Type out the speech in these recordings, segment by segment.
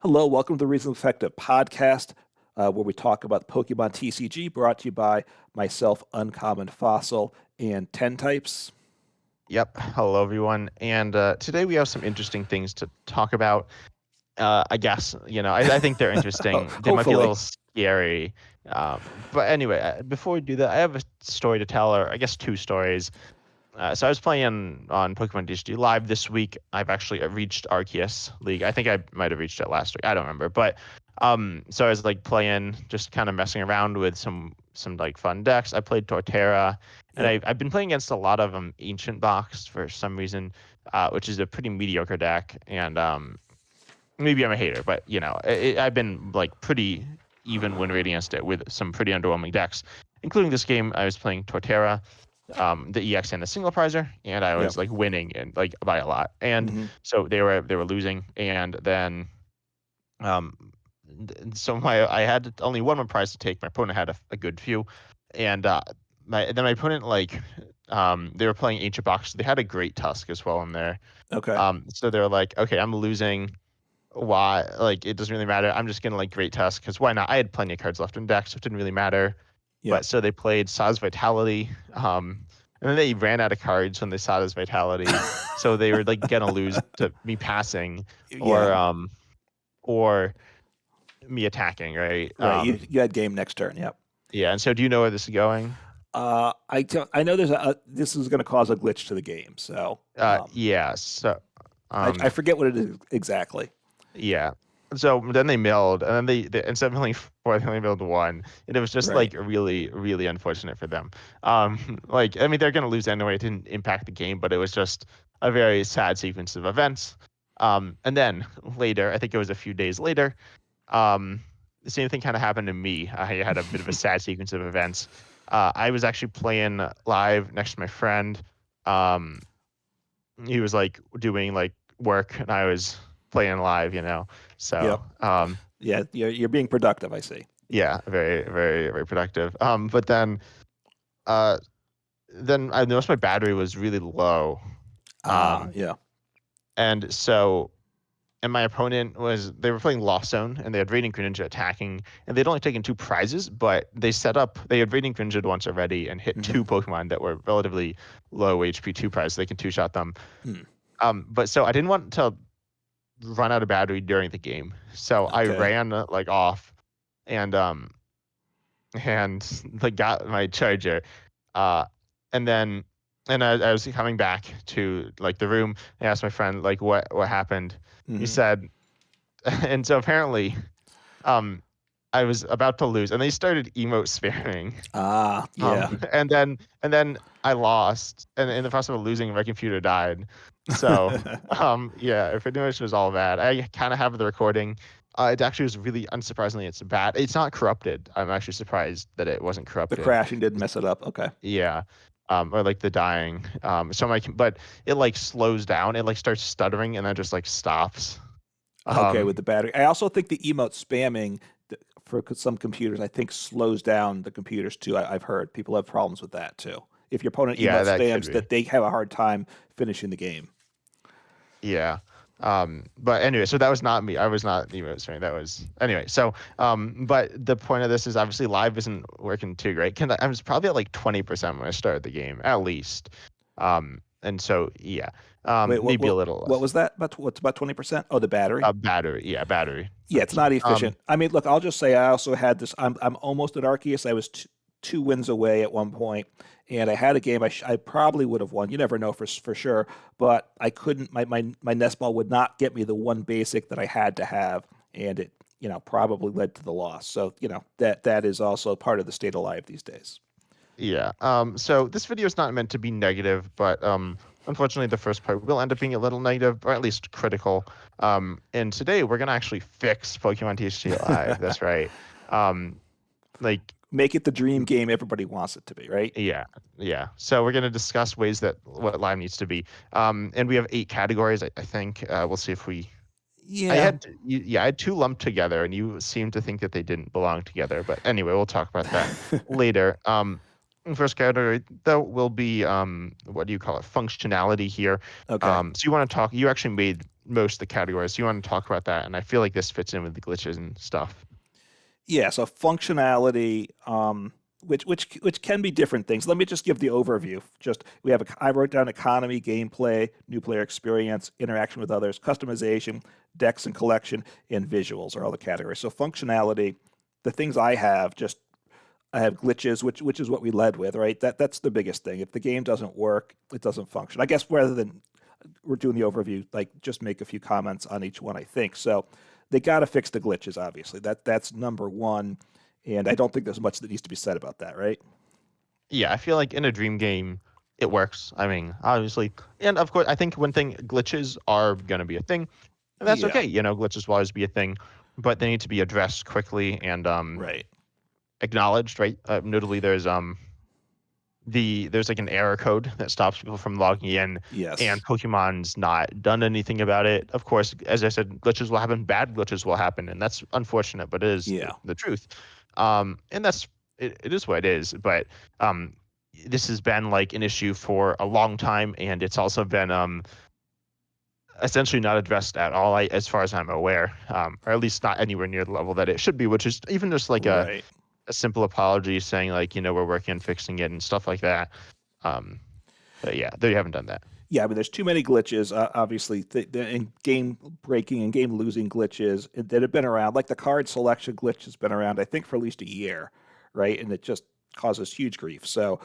Hello, welcome to the Reasonably Effective podcast, where we talk about Pokemon TCG, brought to you by myself, Uncommon Fossil, and 10 Types. Yep. Hello, everyone. And today we have some interesting things to talk about. I guess, I think they're interesting. They might be a Hopefully. little scary. But anyway, before we do that, I have a story to tell, or I guess two stories. So I was playing on Pokemon TCG Live this week. I've actually reached Arceus League. I think I might have reached it last week. I don't remember. But so I was like playing, just kind of messing around with some like fun decks. I played Torterra, and Yep. I've been playing against a lot of Ancient Box for some reason, which is a pretty mediocre deck. And maybe I'm a hater, but I've been like pretty even win rate against it with some pretty underwhelming decks, including this game. I was playing Torterra, the EX and the single prizer, and I Yep. was like winning and like by a lot. And hmm so they were losing, and then um so I had only one more prize to take. My opponent had a good few, and my opponent like they were playing Ancient Box. They had a great Tusk as well in there. Okay. So they were like, okay, I'm losing. Why? Like it doesn't really matter. I'm just gonna like Great Tusk because why not? I had plenty of cards left in deck, so it didn't really matter. Yep. But so they played Saw's Vitality, and then they ran out of cards when they saw this Vitality, so they were like gonna lose to me passing, or Yeah. or me attacking, right? Right. You had game next turn. Yep. Yeah. And so, do you know where this is going? I know this is going to cause a glitch to the game, so Yeah. So, I um, forget what it is exactly. yeah. So then they milled, and then they instead of milling four, they only milled one, and it was just Right. like really, really unfortunate for them. Like I mean, they're gonna lose anyway. It didn't impact the game, but it was just a very sad sequence of events. And then later, I think it was a few days later, um, the same thing kind of happened to me. I had a bit of a sad sequence of events. I was actually playing live next to my friend. Um, he was like doing like work, and I was playing live. So Yep. Yeah. You're being productive, I see. yeah, very, very, very productive. But uh, then I noticed my battery was really low. Um, Yeah. and so and my opponent they were playing Lost Zone, and they had Radiant Greninja attacking, and they'd only taken two prizes, but they had Radiant Greninja once already and hit hmm two Pokemon that were relatively low HP two prizes. They can two shot them. Hmm. But so I didn't want to run out of battery during the game, so I Okay. ran like off and like got my charger, uh, and then I was coming back to like the room. I asked my friend like what happened. He hmm said, and so apparently, um, I was about to lose, and they started emote spamming. Yeah. And then I lost, and in the process of losing, my computer died. So, yeah, pretty much was all bad. I kind of have the recording. It actually was really unsurprisingly, it's bad. It's not corrupted. I'm actually surprised that it wasn't The corrupted. crashing didn't mess it up. Okay. Yeah. Or like the dying. But it like slows down. It like starts stuttering and then just like stops. Okay, with Um, the battery. I also think the emote spamming for some computers, I think slows down the computers too. I've heard people have problems with that too. If your opponent yeah, emote that could spams, be. that they have a hard time finishing the game. Yeah. But anyway, so that was not me. I was not the emote streaming. That was anyway. So, but the point of this is obviously live isn't working too great. I was probably at like 20% when I started the game, at least. And so yeah, Wait, maybe a little what less. was that? What's about 20%? Oh, the battery. Battery, yeah, battery, Yeah, it's not 100%. efficient. I mean, look, I'll just say I also had this. I'm almost at Arceus. I was two wins away at one point, and I had a game I probably would have won. You never know for sure, but I couldn't. My nest ball would not get me the one basic that I had to have, and it probably led to the loss. So that is also part of the state of life these days. Yeah. So this video is not meant to be negative, but unfortunately, the first part will end up being a little negative, or at least critical. And today we're gonna actually fix Pokemon TCG Live. That's right. Um, like, Make it the dream game everybody wants it to be, right? yeah, yeah. So we're gonna discuss ways that what Live needs to be. And we have 8 categories. I think we'll see if we. Yeah. I had two lumped together, and you seem to think that they didn't belong together. But anyway, we'll talk about that later. First category though will be what do you call it? Functionality here. Okay. So you want to talk? You actually made most of the categories. You want to talk about that, and I feel like this fits in with the glitches and stuff. Yeah, so functionality, which can be different things. Let me just give the overview. Just we have I wrote down economy, gameplay, new player experience, interaction with others, customization, decks and collection, and visuals are all the categories. So functionality, the things I have just I have glitches, which is what we led with, right? That's the biggest thing. If the game doesn't work, it doesn't function. I guess rather than we're doing the overview, like just make a few comments on each one, I think. So they got to fix the glitches, obviously. That's number one. And I don't think there's much that needs to be said about that, right? Yeah, I feel like in a dream game, it works. I mean, obviously, and of course, I think one thing glitches are gonna be a thing, and that's Yeah, okay. Glitches will always be a thing, but they need to be addressed quickly and right. acknowledged, right? Notably, there's like an error code that stops people from logging in, and Yes. Pokemon's not done anything about it. Of course, as I said, glitches will happen, bad glitches will happen, and that's unfortunate, but it is Yeah. the truth. And it is what it is. But um, this has been like an issue for a long time, and it's also been essentially not addressed at all, as far as I'm aware, or at least not anywhere near the level that it should be, which is even just like Right. a simple apology saying like, we're working on fixing it and stuff like that. Um, but yeah, they haven't done that. Yeah, I mean, there's too many glitches, obviously, and game breaking and game losing glitches that have been around. Like the card selection glitch has been around, I think, for at least a year, right? And it just causes huge grief. So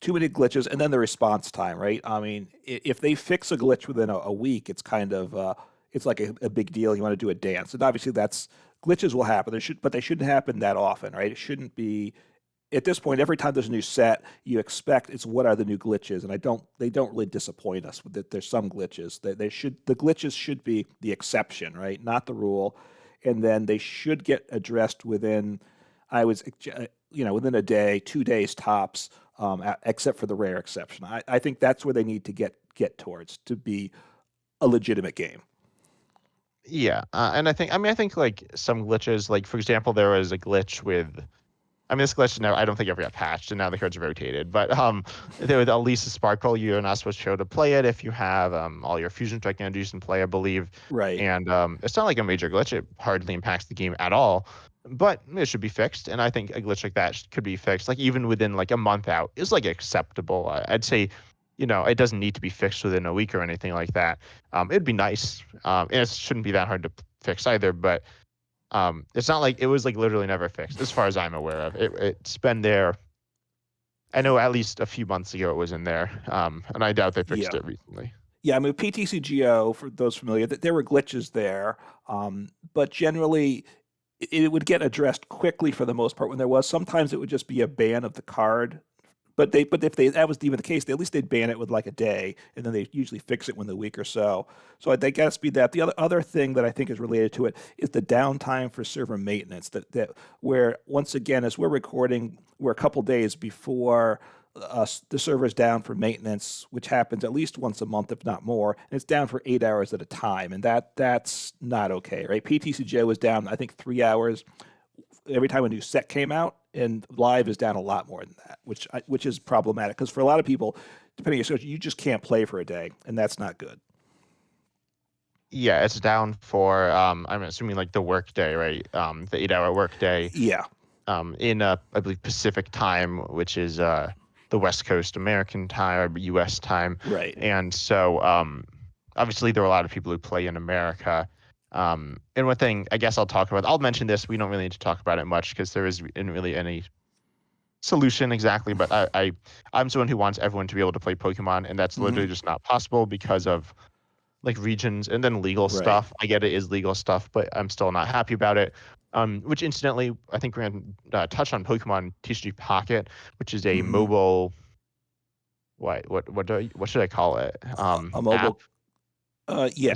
too many glitches, and then the response time, right? I mean, if they fix a glitch within a week, it's kind of it's like a big deal. You want to do a dance, and obviously that's glitches will happen. But they shouldn't happen that often, right? It shouldn't be at this point. Every time there's a new set, you expect it's what are the new glitches, and I don't. They don't really disappoint us with that. There's some glitches that they should. The glitches should be the exception, right? Not the rule, and then they should get addressed within. I was, within a day, 2 days tops, except for the rare exception. I think that's where they need to get towards to be a legitimate game. Yeah, and I think like some glitches, like for example, there was a glitch with. I mean, this glitch now I don't think ever got patched, and now the cards are rotated. But there with Elisa Sparkle, you're not supposed to be able to play it if you have all your fusion strike energies in play, I believe. Right. And it's not like a major glitch; it hardly impacts the game at all. But it should be fixed, and I think a glitch like that could be fixed, like even within like a month out, is like acceptable. I'd say, it doesn't need to be fixed within a week or anything like that. It'd be nice, and it shouldn't be that hard to fix either. But it's not like it was like literally never fixed, as far as I'm aware of. It's been there. I know at least a few months ago it was in there, and I doubt they fixed Yeah. it recently. Yeah, I mean, PTCGO, for those familiar, there were glitches there, but generally it would get addressed quickly for the most part when there was. Sometimes it would just be a ban of the card. But if they that was even the case, at least they'd ban it with like a day, and then they usually fix it within a week or so. So they got to speed that. The other thing that I think is related to it is the downtime for server maintenance. That where once again, as we're recording, we're a couple days before the server's down for maintenance, which happens at least once a month, if not more, and it's down for 8 hours at a time, and that's not okay, right? PTCJ was down, I think, 3 hours every time a new set came out, and live is down a lot more than that, which is problematic because for a lot of people, depending on your schedule, you just can't play for a day, and that's not good. Yeah, it's down for I'm assuming like the work day, right? The 8 hour work day, Yeah, in I believe Pacific time, which is the West Coast American time or U.S. time, right. and so obviously there are a lot of people who play in America. And one thing I guess I'll mention this. We don't really need to talk about it much because there isn't really any solution exactly. But I'm someone who wants everyone to be able to play Pokemon, and that's Hmm. literally just not possible because of like regions and then legal Right. stuff. I get it is legal stuff, but I'm still not happy about it. Which incidentally, I think we're gonna touch on Pokemon TCG Pocket, which is a Hmm. mobile. What should I call it? A App. mobile. Yeah,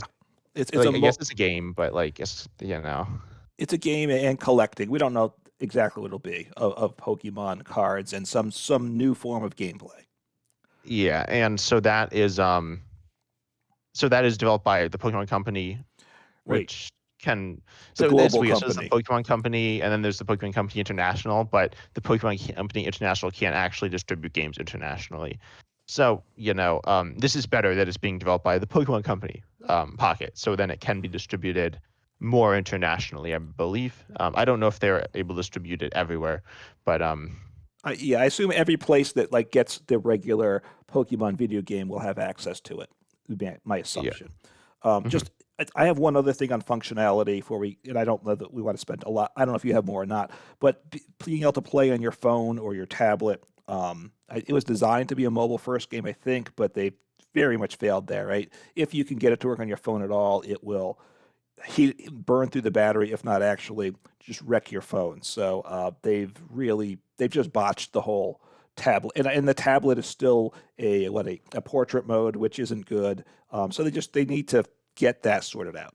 It's it's a like I guess it's a game, but like it's. it's a game and collecting. We don't know exactly what it'll be of Pokemon cards and some new form of gameplay. Yeah, and so that is developed by the Pokemon Company, Right. which can The so that's global weird. So there's the company. Pokemon Company, and then there's the Pokemon Company International, but the Pokemon Company International can't actually distribute games internationally. So, this is better that it's being developed by the Pokemon Company, Pocket, so then it can be distributed more internationally, I believe. I don't know if they're able to distribute it everywhere, but Yeah, I assume every place that like gets the regular Pokemon video game will have access to it. Would be my yeah. assumption. Mhm. Just I have one other thing on functionality before we, and I don't know that we want to spend a lot. I don't know if you have more or not, but being able to play on your phone or your tablet. It was designed to be a mobile first game, I think, but they very much failed there. Right? If you can get it to work on your phone at all, it will burn through the battery, if not actually just wreck your phone. So they've just botched the whole tablet, and the tablet is still a portrait mode, which isn't good. So they need to get that sorted out.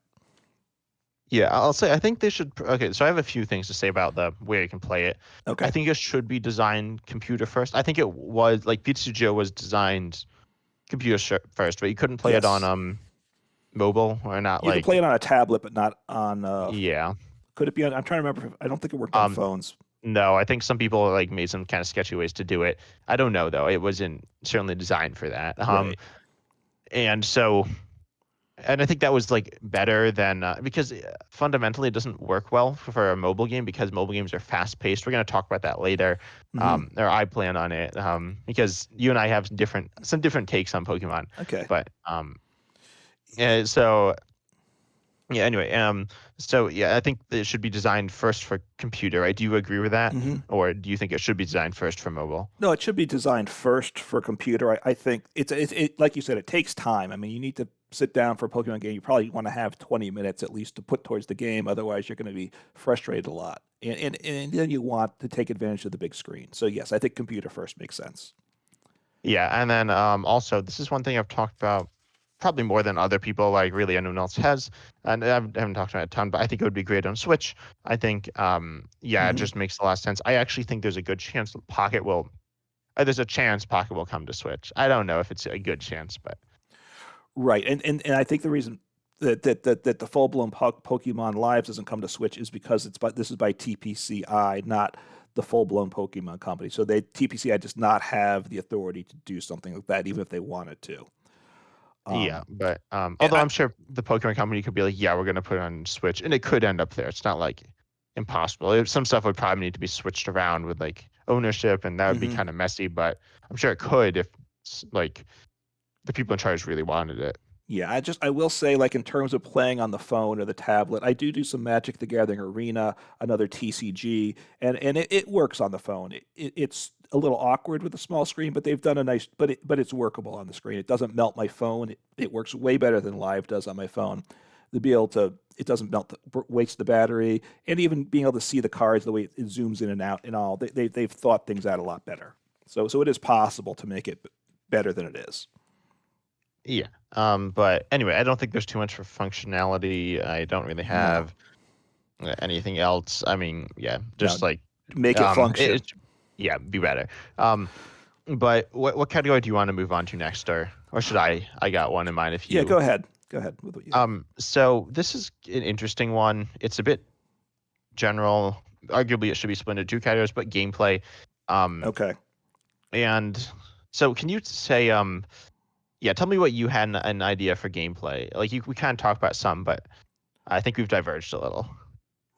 Yeah, I'll say I think they should. Okay, so I have a few things to say about the where you can play it. I Okay. think it should be designed computer first. I think it was like Pizza Joe was designed computer first, but you couldn't play it on Yes, mobile or not you can play like it on a tablet, but not on. yeah. Could it be on? I'm trying to remember. I don't think it worked on Um, phones. no, I think some people like made some kind of sketchy ways to do it. I don't know though. It wasn't certainly designed for that. Right. And so and I think that was like better than because fundamentally it doesn't work well for a mobile game because mobile games are fast paced. We're going to talk about that later, Hmm. or I plan on it because you and I have some different takes on Pokemon. Okay. But yeah, so yeah, anyway, so yeah, I think it should be designed first for computer, right? Do you agree with that, Hmm. or do you think it should be designed first for mobile? No, it should be designed first for computer. I think like you said, it takes time. I mean, you need to sit down for a Pokemon game. You probably want to have 20 minutes at least to put towards the game. Otherwise, you're going to be frustrated a lot. And then you want to take advantage of the big screen. So, yes, I think computer first makes sense. Yeah, and then also this is one thing I've talked about probably more than other people, like really anyone else has, and I haven't talked about it a ton, but I think it would be great on Switch. I think yeah, it Hmm. just makes a lot of sense. I actually think there's a good chance that Pocket will. There's a chance Pocket will come to Switch. I don't know if it's a good chance, but Right. And I think the reason that the full blown Pokemon Lives doesn't come to Switch is because this is by TPCI, not the full blown Pokemon company. So TPCI does not have the authority to do something like that, even if they wanted to. yeah, Um, but and although I'm sure the Pokemon Company could be like, yeah, we're gonna put it on Switch, and it could end up there. It's not like impossible. Some stuff would probably need to be switched around with like ownership, and that would be mhm. kind of messy. But I'm sure it could if like the people in charge really wanted it. Yeah, I will say, like in terms of playing on the phone or the tablet, I do some Magic the Gathering Arena, another TCG, and it works on the phone. It's a little awkward with a small screen, but they've done a nice, but it's workable on the screen. It doesn't melt my phone. It works way better than Live does on my phone. To be able to, it doesn't waste the battery, and even being able to see the cards the way it zooms in and out and all. They've thought things out a lot better. So it is possible to make it better than it is. Yeah. But anyway, I don't think there's too much for functionality. I don't really No, have anything else. I mean, yeah, no, just like make it function. yeah, be better. Um, but what category do you want to move on to next, or should I? I got one in mind if Yeah, you. go ahead. Go ahead with what you have. So this is an interesting one. It's a bit general. Arguably, it should be split into two categories, but gameplay. Um, Okay. and so can you say yeah, tell me what you had an idea for gameplay. Like we kind of talked about some, but I think we've diverged a little.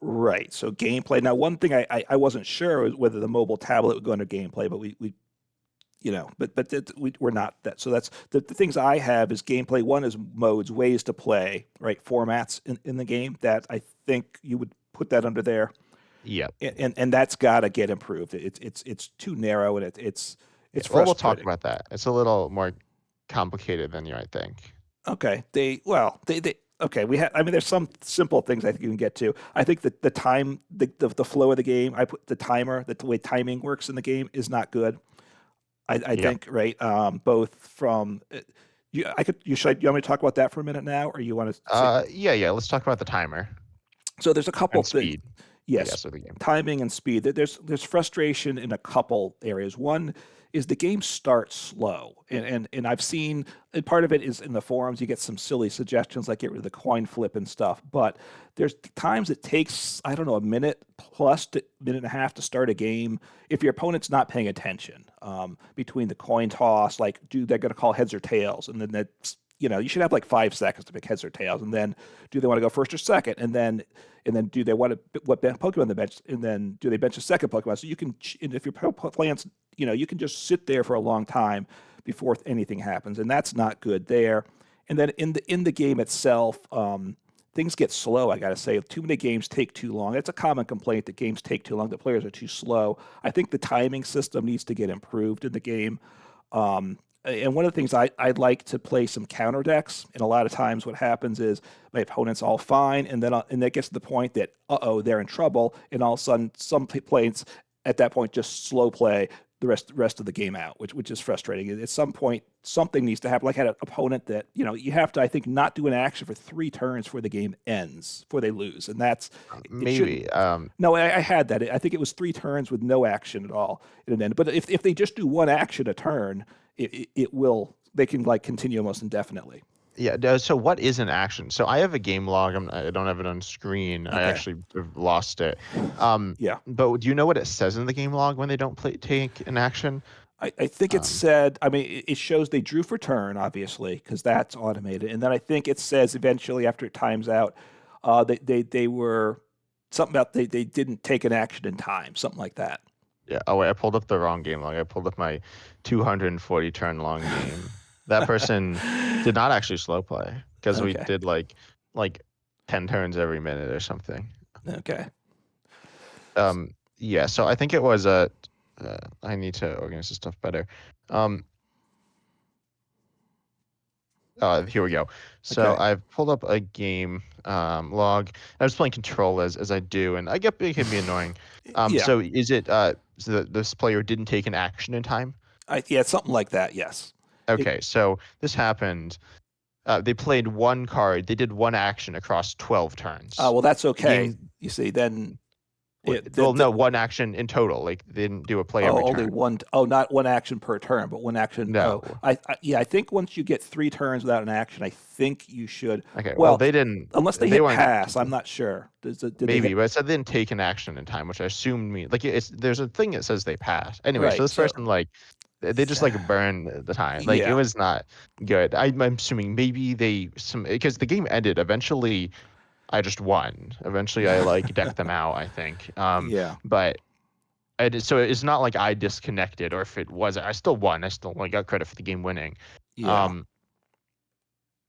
Right. So gameplay. Now, one thing I wasn't sure was whether the mobile tablet would go into gameplay, but we we're not that. So that's the things I have is gameplay. One is modes, ways to play, right? Formats in the game that I think you would put that under there, Yeah. and that's got to get improved. It's too narrow and Yeah. it's Well, we'll talk frustrating. about that. It's a little more complicated than you might think. Okay. They okay. We have. I mean, there's some simple things I think you can get to. I think that the flow of the game. I put the timer. The way timing works in the game is not good. I Yeah. think right. Both from you. I could. You want me to talk about that for a minute now, or you want to say? Yeah, yeah. Let's talk about the timer So there's a couple and things. speed. I Yes, guess, of the game. timing and speed. There's frustration in a couple areas. One is the game starts slow, and I've seen, and part of it is in the forums. You get some silly suggestions like get rid of the coin flip and stuff. But there's times it takes, I don't know, a minute plus to minute and a half to start a game if your opponent's not paying attention. Between the coin toss, like do they're going to call heads or tails, and then that's, you should have like 5 seconds to pick heads or tails, and then do they want to go first or second, and then do they want to what Pokemon they bench, and then do they bench a second Pokemon? So you can, and if your plans, you can just sit there for a long time before anything happens, and that's not good there. And then in the game itself, things get slow. I got to say, too many games take too long. It's a common complaint that games take too long, that players are too slow. I think the timing system needs to get improved in the game. And one of the things I'd like to play some counter decks, and a lot of times what happens is my opponent's all fine, and then and that gets to the point that they're in trouble, and all of a sudden some plays at that point just slow play the rest of the game out, which is frustrating. At some point something needs to happen. Like I had an opponent that you have to, I think, not do an action for 3 turns before the game ends, before they lose, and that's it shouldn't. Maybe. No, I had that. I think it was 3 turns with no action at all in an end. But if they just do one action a turn, it will, they can like continue almost indefinitely. Yeah. So what is an action? So I have a game log. I don't have it on screen. I Okay. actually have lost it. Yeah. But do you know what it says in the game log when they don't take an action? I think it Um, said, I mean, it shows they drew for turn, obviously, because that's automated. And then I think it says eventually after it times out, they were something about they didn't take an action in time, something like that. yeah. Oh wait, I pulled up the wrong game log. I pulled up my 240 turn long game. That person did not actually slow play because we Okay. did like 10 turns every minute or something. Okay. Yeah. So I think it was a. I need to organize this stuff better. Um, Here we go. So Okay. I've pulled up a game log. I was playing Control as I do, and I get it can be annoying. Yeah. So is it so that this player didn't take an action in time? Yeah, something like that. Yes. It, Okay, so this happened. They played one card. They did one action across 12 turns. well, that's The okay. game, You see, then well, no, one action in total. Like they didn't do a play oh, every only turn. one. Oh, not one action per turn, but one action. Oh, No. yeah. I think once you get 3 turns without an action, I think you should. Okay, well, Well, they didn't. unless they They hit weren't. pass, I'm not sure. Did they Maybe, hit? but it said they didn't take an action in time, which I assumed me like it's there's a thing that says they passed. Anyway, so Right. this So, person like they just like burned the time. Like it yeah. was not good. I'm assuming maybe they some because the game ended. Eventually, I just won. Eventually, I like decked them out. I think. Yeah. But so it's not like I disconnected, or if it was, I still won. I still like got credit for the game winning. Yeah. Um,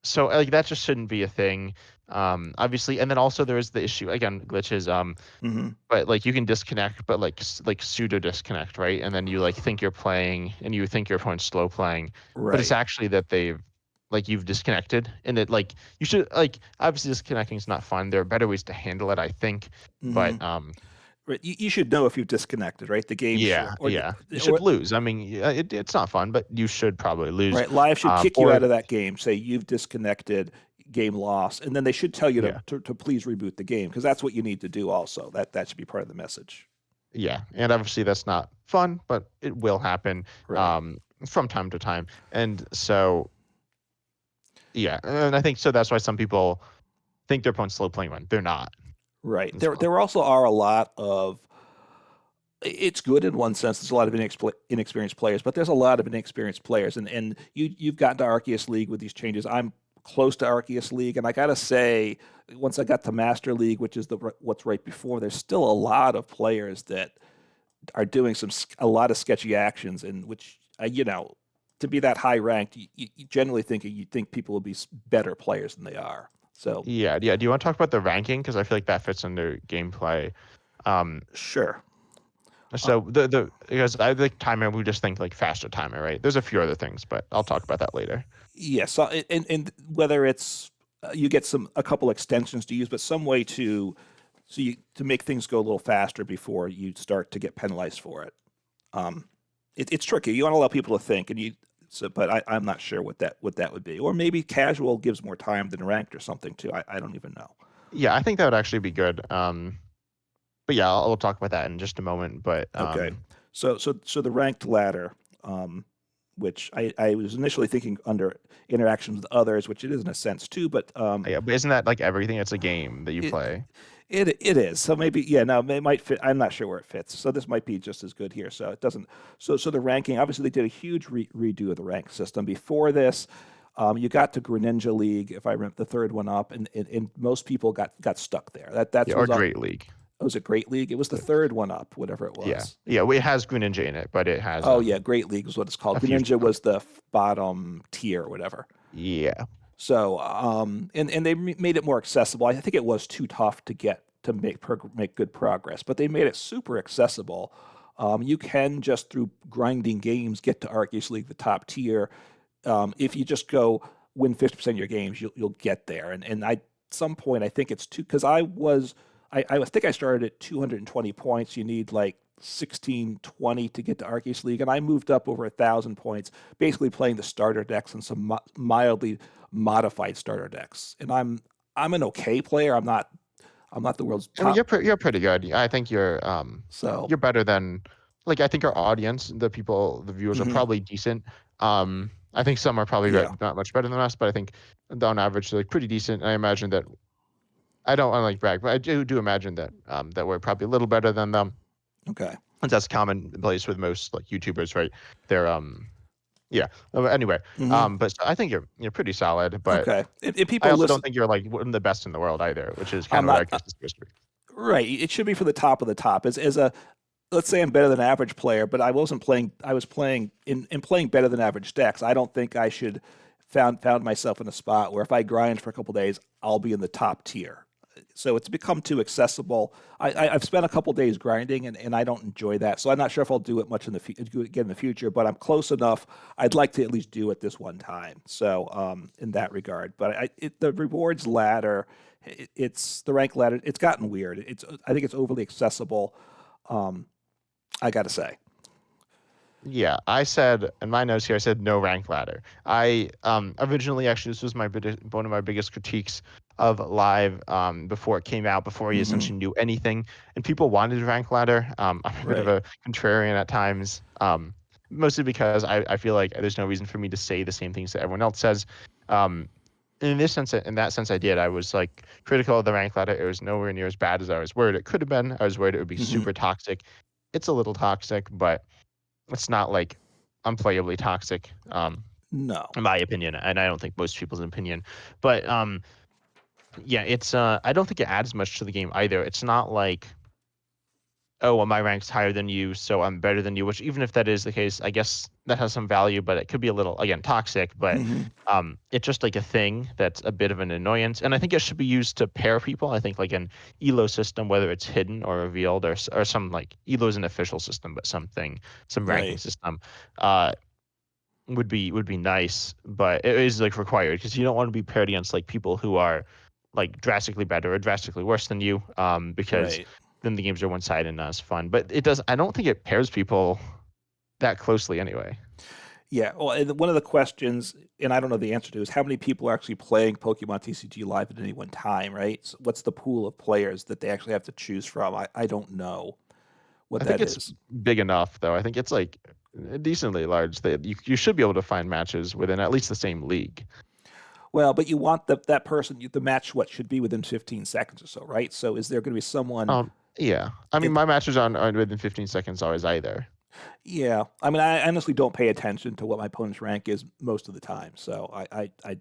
so like that just shouldn't be a thing. Obviously, and then also there is the issue again glitches. Hmm. But like you can disconnect, but like pseudo disconnect, right? And then you like think you're playing, and you think your opponent's slow playing, but it's Right. actually that they've like you've disconnected, and it like you should like obviously disconnecting is not fun. There are better ways to handle it, I think. Hmm. But Right. You should know if you've disconnected, right? The game should, yeah, yeah, you should or lose. I mean, yeah, it's not fun, but you should probably lose. right. Live should kick you Or out of that game. Say you've disconnected, game lost, and then they should tell you to yeah, to please reboot the game because that's what you need to do. Also, that should be part of the message. yeah, and obviously that's not fun, but it will happen Right. from time to time, and so yeah, and I think so. That's why some people think their opponent's slow playing when they're not Right. as well. There also are a lot of. It's good in one sense. There's a lot of inexperienced players, but there's a lot of inexperienced players, and you've gotten to Arceus League with these changes. I'm close to Arceus League, and I gotta say, once I got to Master League, which is what's right before, there's still a lot of players that are doing a lot of sketchy actions, and which to be that high ranked, you generally think people will be better players than they are. So Yeah, yeah. Do you want to talk about the ranking? Because I feel like that fits under gameplay. Um, sure. Uh, so the because I think timer, we just think like faster timer, right? There's a few other things, but I'll talk about that later. Yes, and whether it's you get a couple extensions to use, but some way to make things go a little faster before you start to get penalized for it. Um, it's tricky. You want to allow people to think, and but I'm not sure what that would be, or maybe casual gives more time than ranked or something too. I don't even know. Yeah, I think that would actually be good. but yeah, we'll talk about that in just a moment. But Okay. So the ranked ladder, which I was initially thinking under interactions with others, which it is in a sense too, but yeah, but isn't that like everything? It's a game that you it play. it is. So maybe yeah, no, it might fit. I'm not sure where it fits. So this might be just as good here. So it doesn't. So the ranking. Obviously, they did a huge redo of the rank system. Before this, you got to Greninja League, if I remember the third one up, and most people got stuck there. That Yeah, or was Great League. it was a Great League. It was the third one up, whatever it Yeah, was. yeah. Well, it has Greninja in it, but it has Oh yeah, Great League is what it's called. a fusion Greninja mode. was the bottom tier, whatever. Yeah, So, and they made it more accessible. I think it was too tough to get to make good progress, but they made it super accessible. You can just through grinding games get to Arceus League, the top tier. If you just go win 50% of your games, you'll get there. And I some point I think it's two because I think I started at 220 points. You need like 1620 to get to Arceus League, and I moved up over 1,000 points, basically playing the starter decks and some mildly modified starter decks. And I'm an okay player. I'm not the world's I mean, top. you're pretty good. I think So you're better than like I think our audience, the people, the viewers are mhm, probably decent. I think some are probably yeah, not much better than us, but I think on average they're like pretty decent. I imagine that I don't want to like brag, but I do imagine that that we're probably a little better than them. okay, And that's commonplace with most like YouTubers, right? They're yeah. Anyway, hmm, but I think you're pretty solid, but okay. And I people also don't listen. think you're like one of the best in the world either, which is kind I'm of what I not guess is supposed to be. right. It should be for the top of the top. As a let's say I'm better than average player, but I wasn't playing. I was playing in playing better than average decks. I don't think I should found myself in a spot where if I grind for a couple days, I'll be in the top tier. So it's become too accessible. I've spent a couple days grinding, and I don't enjoy that. So I'm not sure if I'll do it much again in the future. But I'm close enough. I'd like to at least do it this one time. So in that regard, but the rewards ladder, it's the rank ladder. It's gotten weird. I think it's overly accessible. Um, I got to say. Yeah, I said in my notes here, I said no rank ladder. I originally actually this was one of my biggest critiques of live before it came out, before he Hmm. essentially knew anything, and people wanted rank ladder. I'm a bit of Right. a contrarian at times, mostly because I feel like there's no reason for me to say the same things that everyone else says. Um, in that sense, I did. I was like critical of the rank ladder. It was nowhere near as bad as I was worried it could have been. I was worried it would be Hmm. super toxic. It's a little toxic, but it's not like unplayably toxic, No. in my opinion, and I don't think most people's opinion. But yeah, it's I don't think it adds much to the game either. It's not like, oh, well, my rank's higher than you, so I'm better than you. Which even if that is the case, I guess that has some value, but it could be a little again toxic. But Hmm. it's just like a thing that's a bit of an annoyance, and I think it should be used to pair people. I think like an elo system, whether it's hidden or revealed, or some like elo is an official system, but some ranking Right. system. Uh, would be nice, but it is like required because you don't want to be paired against like people who are like drastically better or drastically worse than you, because Right. then the games are one sided and not as fun. But it does. I don't think it pairs people that closely anyway. Yeah. Well, and one of the questions, and I don't know the answer to, is how many people are actually playing Pokemon TCG live at any one time, right? So what's the pool of players that they actually have to choose from? I don't know what I think that it's is. big enough though. I think it's like decently large that you should be able to find matches within at least the same league. Well, but you want that person, the match, what should be within 15 seconds or so, right? So is there going to be someone? Yeah. I mean, It, my matches on within 15 seconds always either. yeah. I mean, I honestly don't pay attention to what my opponent's rank is most of the time, so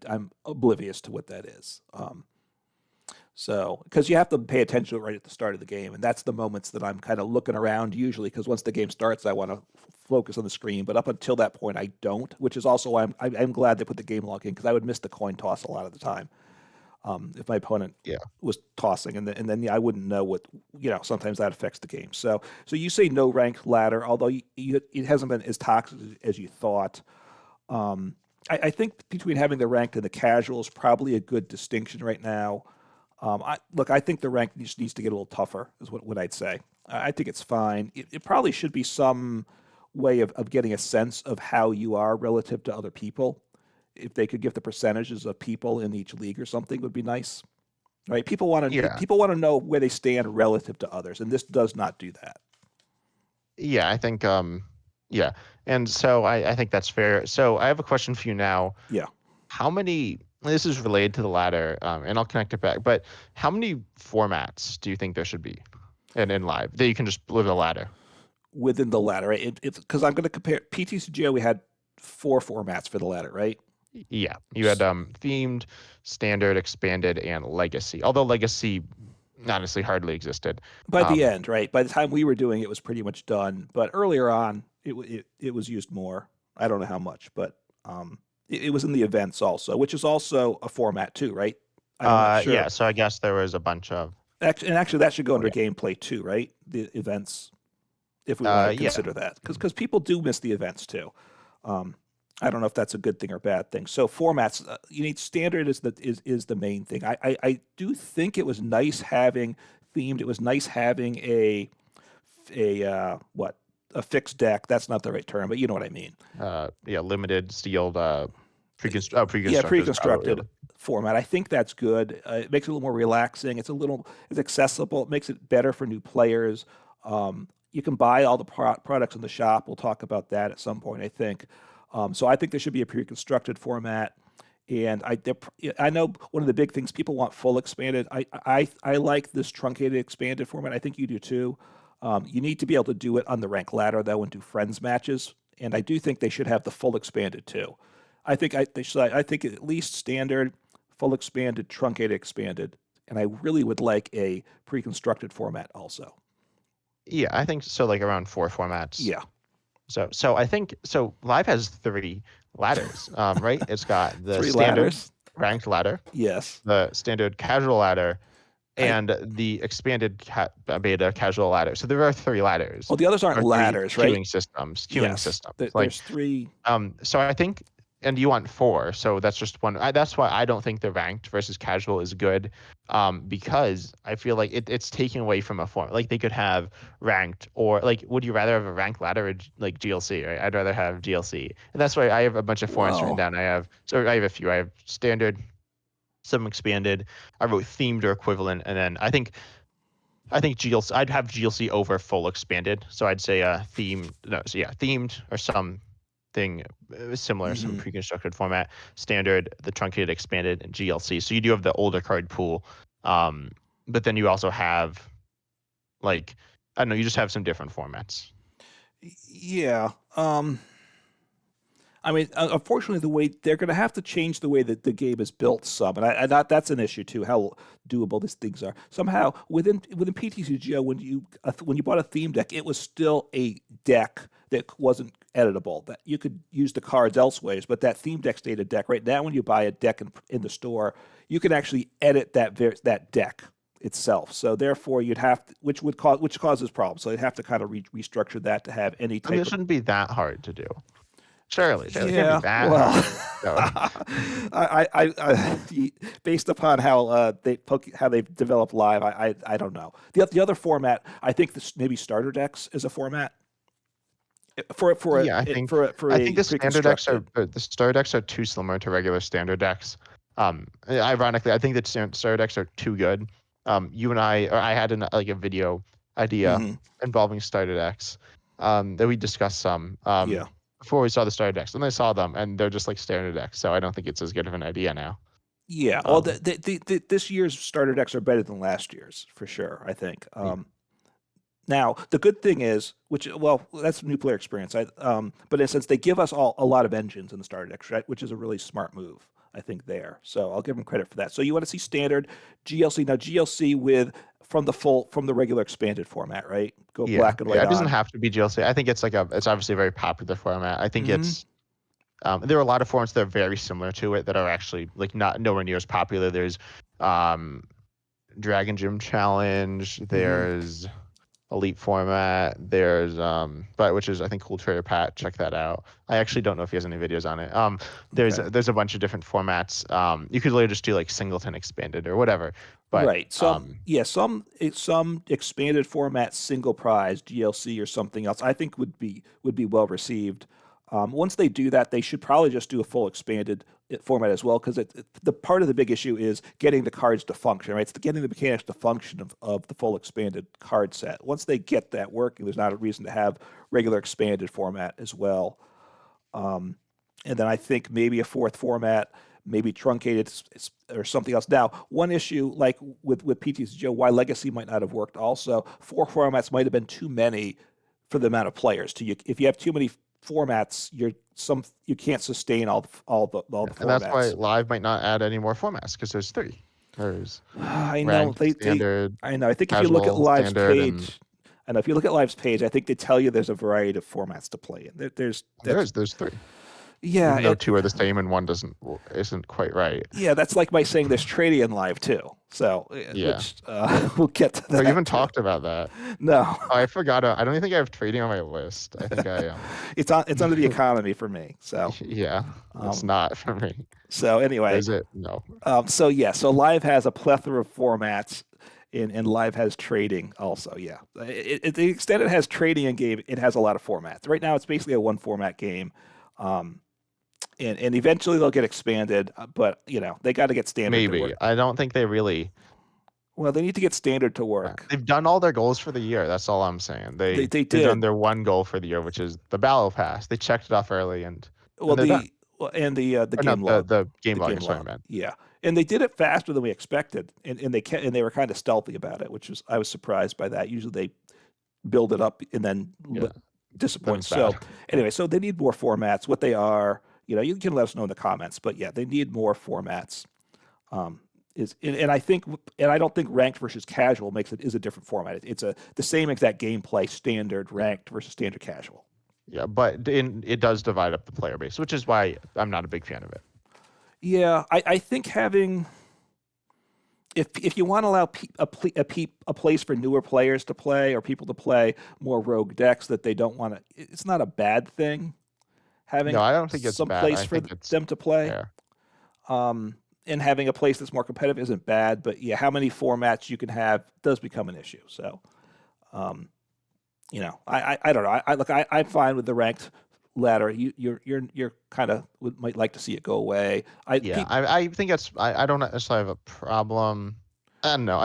I'm oblivious to what that is. So, because you have to pay attention right at the start of the game, and that's the moments that I'm kind of looking around usually. Because once the game starts, I want to focus on the screen, but up until that point, I don't. Which is also why I'm glad they put the game log in because I would miss the coin toss a lot of the time if my opponent Yeah. was tossing, and then yeah, I wouldn't know what Sometimes that affects the game. So you say no rank ladder, although it hasn't been as toxic as you thought. I think between having the ranked and the casual is probably a good distinction right now. I think the rank needs to get a little tougher, is what I'd say. I think it's fine. It probably should be some way of getting a sense of how you are relative to other people. If they could give the percentages of people in each league or something, would be nice. right? Yeah. People want to know where they stand relative to others, and this does not do that. Yeah, I think yeah. And so I think that's fair. So I have a question for you now. Yeah, How many this is related to the ladder, and I'll connect it back, but how many formats do you think there should be in live that you can just live the ladder? within the ladder, right? It's because I'm going to compare PTCGO. We had four formats for the ladder, right? Yeah. You had themed, standard, expanded, and legacy. Although legacy honestly hardly existed. By the Um end, right? By the time we were doing it, it was pretty much done. But earlier on, it was used more. I don't know how much, but it was in the events also, which is also a format too, right? I'm not yeah, sure. so I guess there was a bunch of Actually, that should go oh under yeah. gameplay too, right? The events, if we want to Yeah. consider that, because people do miss the events too. Um, I don't know if that's a good thing or bad thing. So formats, you need standard is the main thing. I do think it was nice having themed. It was nice having what a fixed deck. That's not the right term, but you know what I mean. Yeah, limited sealed Yeah, pre-constructed is probably pre-constructed format. I think that's good. It makes it a little more relaxing. It's accessible. It makes it better for new players. You can buy all the products in the shop. We'll talk about that at some point, I think. So I think there should be a pre-constructed format. And I know one of the big things people want full expanded. I like this truncated expanded format. I think you do too. You need to be able to do it on the rank ladder though and do friends matches. And I do think they should have the full expanded too. They should. I think at least standard, full expanded, truncated, expanded, and I really would like a pre-constructed format also. yeah, I think so, like around four formats. Yeah, So I think so live has three ladders, right? It's got the three standard ladders. ranked ladder, Yes, the standard casual ladder, I. and the expanded beta casual ladder. So there are three ladders Well, the others aren't or three ladders, right? queuing systems. Yes, Like there's three. so I think, and you want four, so that's just one. That's why I don't think the ranked versus casual is good, because I feel like it's taking away from a form. Like they could have ranked, or like, would you rather have a ranked ladder or like GLC? Right? I'd rather have GLC, and that's why I have a bunch of formats written Well, down. I have a few. I have standard, some expanded. I wrote themed or equivalent, and then I think GLC. I'd have GLC over full expanded. So I'd say themed. No, so yeah, themed or something similar, some hmm pre-constructed format, standard, the truncated, expanded, and GLC. So you do have the older card pool, um, but then you also have like I don't know. You just have some different formats. yeah. I mean, unfortunately, the way they're going to have to change the way that the game is built some, and that's an issue too. How doable these things are. Somehow within PTCGO, when you bought a theme deck, it was still a deck that wasn't editable. That you could use the cards elsewhere, but that theme deck stayed a deck. Right now, when you buy a deck in the store, you can actually edit that deck itself. So therefore, you'd have to, which causes problems. So you'd have to kind of restructure that to have any I mean, type it of. shouldn't be that hard to do. Surely, it can't be Yeah, that well, hard. So, based upon how how they've developed live, I don't know. The other format, I think this maybe starter decks is a format yeah, for I think a pre-constructed. the starter decks are too similar to regular standard decks. Ironically, I think that starter decks are too good. You and I, or I had like a video idea Hmm involving starter decks, that we discussed some Yeah, before we saw the starter decks, and I saw them, and they're just like standard decks. So I don't think it's as good of an idea now. yeah. Well, Um, this year's starter decks are better than last year's for sure. I think. yeah, Now, the good thing is, that's new player experience. But in a sense, they give us all a lot of engines in the starter decks, right? Which is a really smart move, I think. There, so I'll give them credit for that. So you want to see standard GLC now? GLC with from the regular expanded format, right? Go yeah, black and yeah. white It doesn't on. have to be GLC. I think it's obviously a very popular format. I think Hmm it's there are a lot of formats that are very similar to it that are actually like not nowhere near as popular. There's um, Dragon Gym Challenge. hmm There's Elite format. There's but which is I think Cool Trader Pat. Check that out. I actually don't know if he has any videos on it. Okay. There's a bunch of different formats. You could literally just do like singleton expanded or whatever. But Right. Some expanded format single prize GLC or something else. I think would be well received. Once they do that, they should probably just do a full expanded format as well, because the part of the big issue is getting the cards to function, right? It's getting the mechanics to function of the full expanded card set. Once they get that working, there's not a reason to have regular expanded format as well. Um, and then I think maybe a fourth format, maybe truncated or something else. Now, one issue like with PTCG, why Legacy might not have worked also, four formats might have been too many for the amount of players. If you have too many formats, you can't sustain all the And that's why formats. Live might not add any more formats because there's three. There's I know ranked, they standard, I know. I think if you look at casual, Live's standard, and page, I know if you look at Live's page, I think they tell you there's a variety of formats to play in. There's that's there's three. yeah, Even though two are the same and one isn't quite right. yeah, that's like my saying there's trading in Live too. So, Yeah. which we'll get to We that even too. talked about that. No, Oh, I forgot. I don't even think I have trading on my list. I think I it's under the economy for me. So, yeah, it's um, not for me. so anyway, Is it? No. so Live has a plethora of formats, and Live has trading also. Yeah, the extent it has trading in game, it has a lot of formats. Right now, it's basically a one format game. Um, and eventually they'll get expanded, but they got to get standard to Maybe. work. I don't think they really. Well, they need to get standard to work. They've done all their goals for the year. That's all I'm saying. They They've done did. their one goal for the year, which is the battle pass. They checked it off early Well, and they're done. and the Or not game log, the game the log game is what I log. meant. Yeah, and they did it faster than we expected, and they were kind of stealthy about it, which was I was surprised by that. Usually they build it up and then Yeah. Then disappoint. it's bad. So anyway, so they need more formats. What they are, you can let us know in the comments. But yeah, they need more formats. Um, and I don't think ranked versus casual is a different format. It's the same exact gameplay, standard ranked versus standard casual. Yeah, but it does divide up the player base, which is why I'm not a big fan of it. Yeah, I think having if you want to allow a place for newer players to play or people to play more rogue decks that they don't want to, it's not a bad thing No, having I don't think it's some bad. place I for think it's them to play. fair. And having a place that's more competitive isn't bad, but yeah, how many formats you can have does become an issue. So, um, I don't know. I'm fine with the ranked ladder. You're kind of might like to see it go away. Yeah, I think I don't necessarily have a problem. I don't know.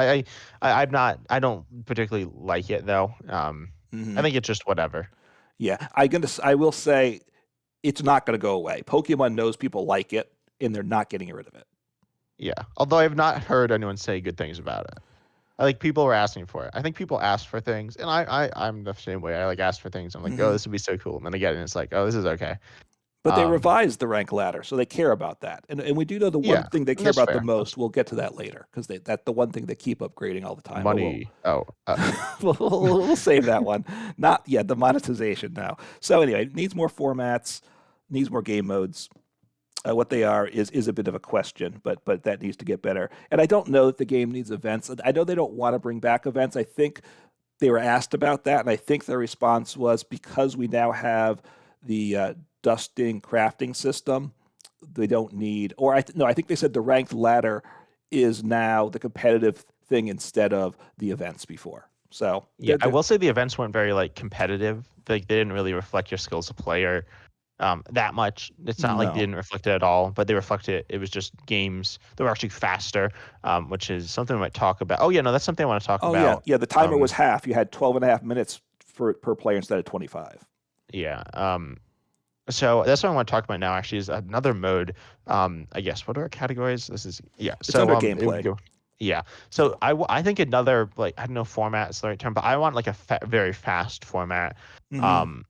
I'm not. I don't particularly like it though. I Mhm. think it's just whatever. Yeah, I will say it's not going to go away. Pokemon knows people like it, and they're not getting rid of it. Yeah. Although I've not heard anyone say good things about it. I think people were asking for it. I think people ask for things, and I'm the same way. I like ask for things. I'm like, oh, Hmm. this would be so cool, and then I get it, and it's like, oh, this is okay. But they Um, revised the rank ladder, so they care about that. And we do know the one yeah, thing they and care that's about the fair. most. That's We'll get to that later because that's the one thing they keep upgrading all the time. But money. Oh, we'll save that one. Not yet. The monetization now. So anyway, it needs more formats, needs more game modes. What they are is a bit of a question, but that needs to get better. And I don't know that the game needs events. I know they don't want to bring back events. I think they were asked about that, and I think their response was because we now have the dusting crafting system, they don't need. Or no, I think they said the ranked ladder is now the competitive thing instead of the events before. So yeah. I will say the events weren't very like competitive. Like they didn't really reflect your skills as a player that much. It's not like they no. didn't reflect it at all, but they reflected it. It was just games that were actually faster, which is something we might talk about. Oh yeah, no, that's something I want to talk Oh yeah, about. yeah. The timer was half. You had 12 and a half minutes per player instead of 25. Yeah. So that's what I want to talk about now. Actually, is another mode. I guess what are our categories? This is yeah. It's So under it would gameplay. go. Yeah. So So I think another like I don't know format is the right term, but I want like a very fast format. mhm. Um,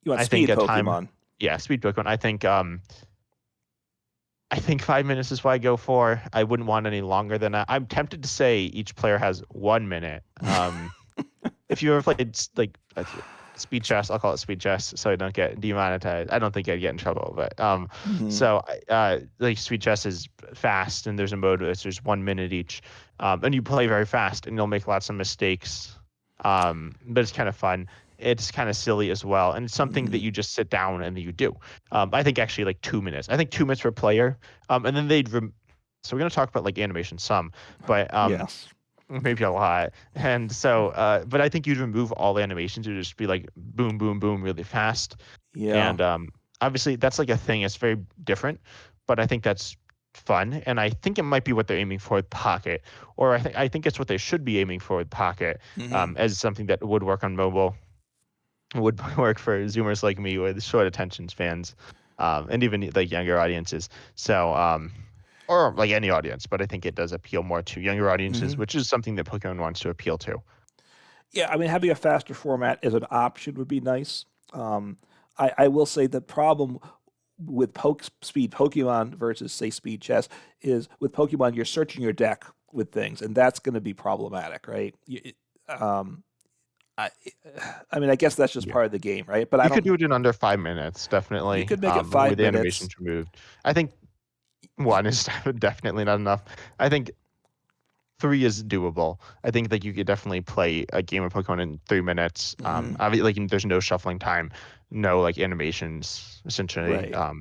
You want I think speed a time. Pokemon. Yeah, speed Pokemon. I think 5 minutes is what I go for. I wouldn't want any longer than that. I'm tempted to say each player has 1 minute. If you ever played like speed chess, I'll call it speed chess, so I don't get demonetized. I don't think I'd get in trouble, but Mhm. so like speed chess is fast, and there's a mode where there's 1 minute each, and you play very fast, and you'll make lots of mistakes, but it's kind of fun. It's kind of silly as well, and it's something that Mhm. you just sit down and you do. I think actually like 2 minutes. I think 2 minutes per player, and then so we're gonna talk about like animation some, but Yes. maybe a lot. And so, but I think you'd remove all animations. It'd just be like boom, boom, boom, really fast. Yeah. And obviously that's like a thing. It's very different, but I think that's fun, and I think it might be what they're aiming for with Pocket, or I think it's what they should be aiming for with Pocket, Hmm. as something that would work on mobile, would work for Zoomers like me with short attention spans, and even like younger audiences. So, or like any audience, but I think it does appeal more to younger audiences, Hmm. which is something that Pokemon wants to appeal to. Yeah, I mean, having a faster format as an option would be nice. I will say the problem with speed Pokemon versus say speed chess is with Pokemon you're searching your deck with things, and that's going to be problematic, right? Um, I, I mean, I guess that's just Yeah. part of the game, right? But I You could don't. do it in under 5 minutes, You definitely, could make it with 5 minutes. animations removed. I think one is definitely not enough. I think three is doable. I think that you could definitely play a game of Pokemon in 3 minutes. Hmm. Like there's no shuffling time, no like animations, essentially. Right.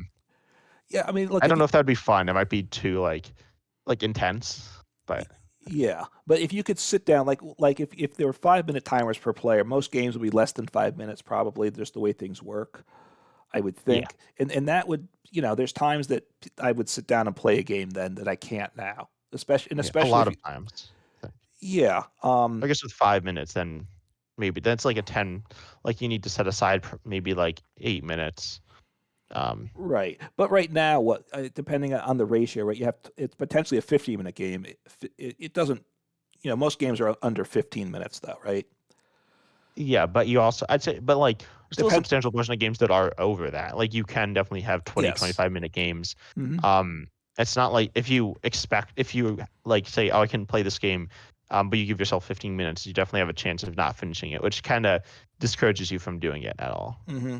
Yeah. I mean, look, I if don't you, know if that'd be fun. It might be too like intense, but yeah, but if you could sit down, like if there were 5 minute timers per player, most games would be less than 5 minutes, probably, just the way things work. I would yeah, think, and that would, there's times that I would sit down and play a game then that I can't now, yeah, a especially lot if of you, times. yeah, I guess with 5 minutes, then maybe that's like a 10. Like you need to set aside maybe like 8 minutes. Um, right. But right now, what depending on the ratio, right, it's potentially a 15-minute game. It doesn't, most games are under 15 minutes though, right? Yeah, but you also, I'd say, but like, there's still a Depend. substantial portion of games that are over that. Like, you can definitely have 20, Yes. 25-minute games. Hmm. Um, it's not like if you like say, oh, I can play this game, but you give yourself 15 minutes, you definitely have a chance of not finishing it, which kind of discourages you from doing it at all. Hmm.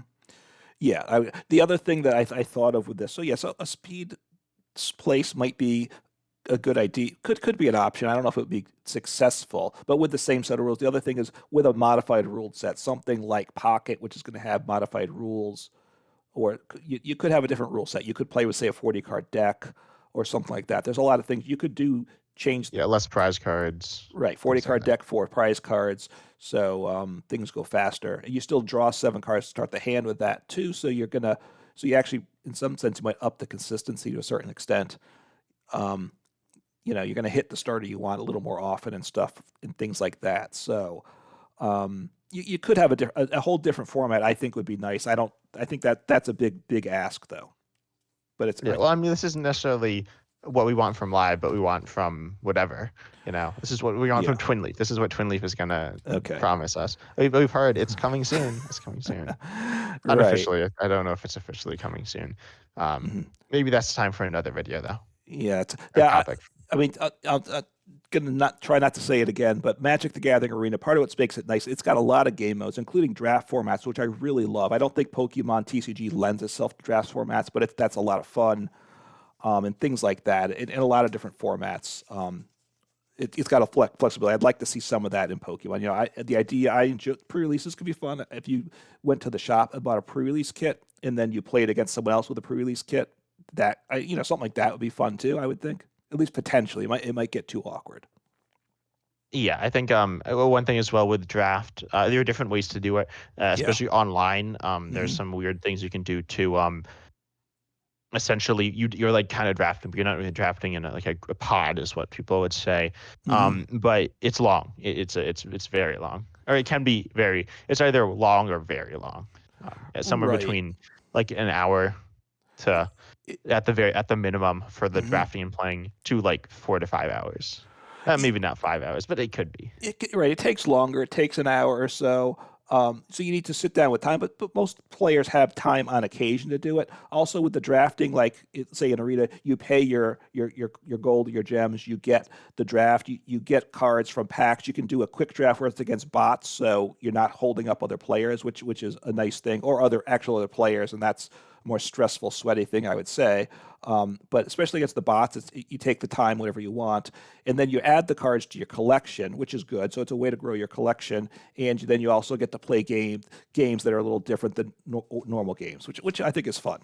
Yeah. The other thing that I thought of with this, so yes, a speed place might be a good idea. Could be an option. I don't know if it would be successful, but with the same set of rules. The other thing is with a modified rule set, something like Pocket, which is going to have modified rules, or you could have a different rule set. You could play with, say, a 40 card deck or something like that. There's a lot of things you could do. Change Yeah, less prize cards, right 40 things like card that. deck, for prize cards, so things go faster. You still draw 7 cards to start the hand with that too. So you actually, in some sense, you might up the consistency to a certain extent. Um, you're going to hit the starter you want a little more often and stuff and things like that. So you could have a whole different format. I think would be nice. I don't. I think that's a big ask though. But it's Yeah, well, I mean, this isn't necessarily what we want from live, but we want from whatever. This is what we want yeah. from Twin Leaf. This is what Twin Leaf is gonna Okay. promise us. We've heard it's coming soon. It's coming soon. Right. Unofficially, I don't know if it's officially coming soon. Mhm. Maybe that's time for another video though, Yeah. or Yeah. topic. I mean, I'm gonna not try not to say it again, but Magic the Gathering Arena, part of what makes it nice, it's got a lot of game modes, including draft formats, which I really love. I don't think Pokemon TCG lends itself to draft formats, but that's a lot of fun, and things like that, in a lot of different formats. It's got a flexibility. I'd like to see some of that in Pokemon. The idea I enjoy pre-releases could be fun. If you went to the shop and bought a pre-release kit, and then you played against someone else with a pre-release kit, something like that would be fun too. I would think, at least potentially. It might get too awkward. Yeah, I think well, one thing as well with draft, there are different ways to do it, Yeah. especially online. There's Hmm. some weird things you can do to essentially you're like kind of drafting, but you're not really drafting in a pod is what people would say. Hmm. But it's long. It's very long, or it can be very. It's either long or very long. Somewhere Right. between like an hour to at the minimum for the Hmm. drafting and playing to like 4 to 5 hours. Maybe not 5 hours, but it could be. Right. It takes longer. It takes an hour or so. So you need to sit down with time, but most players have time on occasion to do it. Also with the drafting, like say in Arena, you pay your gold, your gems, you get the draft, you get cards from packs. You can do a quick draft where it's against bots, so you're not holding up other players, which is a nice thing, or other players, and that's a more stressful, sweaty thing, I would say. But especially against the bots, you take the time whatever you want, and then you add the cards to your collection, which is good. So it's a way to grow your collection, and then you also get to play games that are a little different than normal games, which I think is fun.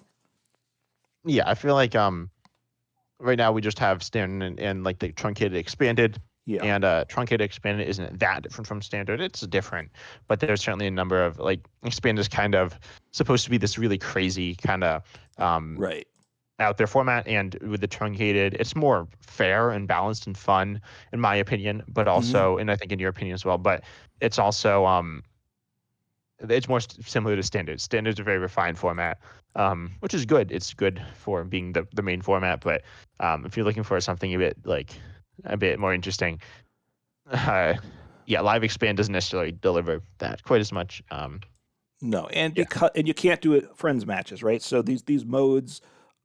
Yeah, I feel like right now we just have standard and like the truncated expanded. Yeah. And truncated expanded isn't that different from standard. It's different, but there's certainly a number of like expanded is kind of supposed to be this really crazy kind of um, Right. out there format, and with the truncated, it's more fair and balanced and fun, in my opinion. But Hmm. also, and I think in your opinion as well. But it's also it's more similar to standards. Standards are a very refined format, which is good. It's good for being the main format. But if you're looking for something a bit more interesting, uh, yeah, live expand doesn't necessarily deliver that quite as much. No, and Yeah, because and you can't do it friends matches, right? So these modes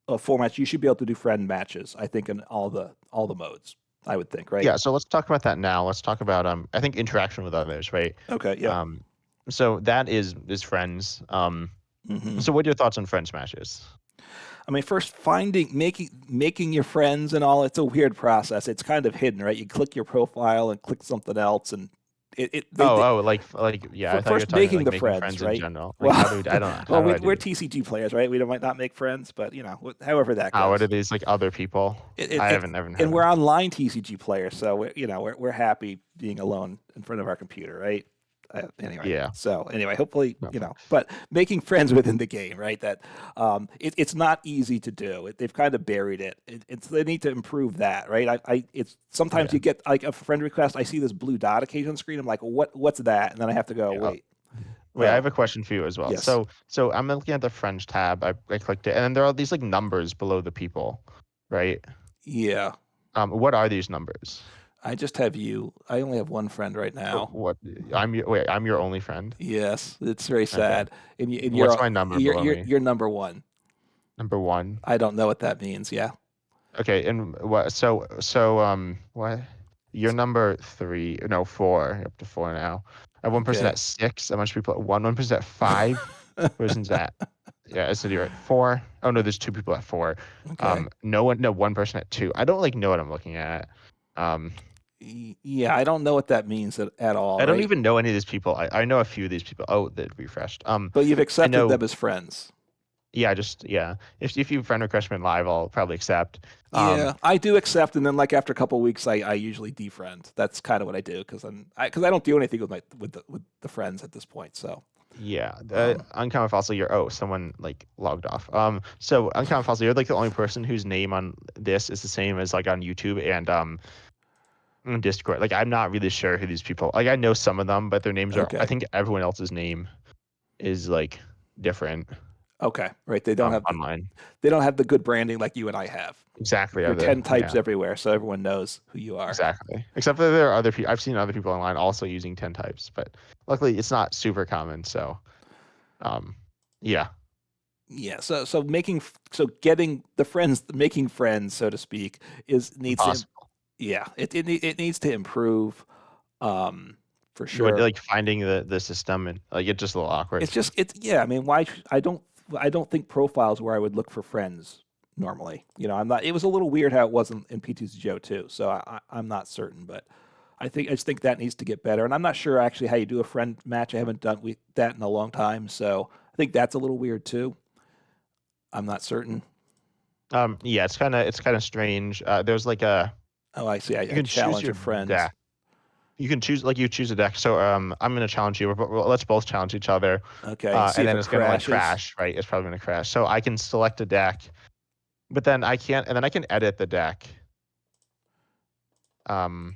formats, you should be able to do friend matches. I think in all the modes, I would think, right? yeah. So let's talk about that now. Let's talk about I think interaction with others, right? Okay. Yeah. Um, so that is friends. Hmm. So what are your thoughts on friends matches? I mean, first finding making your friends and all. It's a weird process. It's kind of hidden, right? You click your profile and click something else, and they Like yeah, I for thought you were first talking making like the making friends, friends in right? general. Like how Well, do we, I don't know, how well, do I do we're this? TCG players, right? We might not make friends, but however that What are goes. these like other people? I It haven't and heard we're of. online TCG players, so we're happy being alone in front of our computer, right? Yeah. Anyway, hopefully, No. but making friends within the game, right? That it's not easy to do. They've kind of buried it. They need to improve that, right? It's sometimes Yeah. you get like a friend request. I see this blue dot occasion on the screen. I'm like, what's that? And then I have to go, Yeah. wait, Wait, I have oh, a question for you as well. yes, So I'm looking at the French tab. I clicked it, and then there are these like numbers below the people, right? yeah. What are these numbers? I just have you. I only have one friend right now. What I'm your only friend. Yes, it's very Okay. sad. And What's my number below me? you're number one. Number one. I don't know what that means. Yeah. Okay, and what? What? You're number three. No, four. You're up to four now. I have one person Okay. at six. A bunch of people at one. One person at five. Person's at yeah. So you're at four. Oh no, there's two people at four. Okay. No one. No, one person at two. I don't like know what I'm looking at. Um, Yeah, I don't know what that means at all, I don't right? even know any of these people. I know a few of these people. Oh, that refreshed. But you've I accepted know. them as friends. Yeah, just yeah. If you friend request me live, I'll probably accept. Yeah, I do accept, and then like after a couple of weeks, I usually defriend. That's kind of what I do because I don't do anything with the friends at this point. So, Yeah, um, Uncommon Fossil, someone like logged off. So Uncommon Fossil, you're like the only person whose name on this is the same as like on YouTube and on Discord. Like I'm not really sure who these people. Like I know some of them, but their names are. I okay, think everyone else's name is like different okay, right. online. They don't have the good branding like you and I have. Exactly. You're Are the 10 types yeah. everywhere, so everyone knows who you are. Exactly. Except that there are other people. I've seen other people online also using 10 types, but luckily it's not super common. So um, yeah, Yeah, so getting the friends, making friends, so to speak, is needs to impossible. yeah, it needs to improve, for What sure. like finding the system and like it's just a little awkward. It's yeah. I mean, why I don't think profiles where I would look for friends normally. I'm not. It was a little weird how it was in PTCGO too. So I'm not certain, but I just think that needs to get better. And I'm not sure actually how you do a friend match. I haven't done that in a long time, so I think that's a little weird too. I'm not certain. Yeah, it's kind of strange. There's like a Oh, I see. you I can choose challenge your your friends. deck. You can choose like you choose a deck. So I'm gonna challenge you, but let's both challenge each other. Okay, and see And if then it it's gonna like crashes. crash, right? It's probably gonna crash. So I can select a deck, but then I can't, and then I can edit the deck. Um.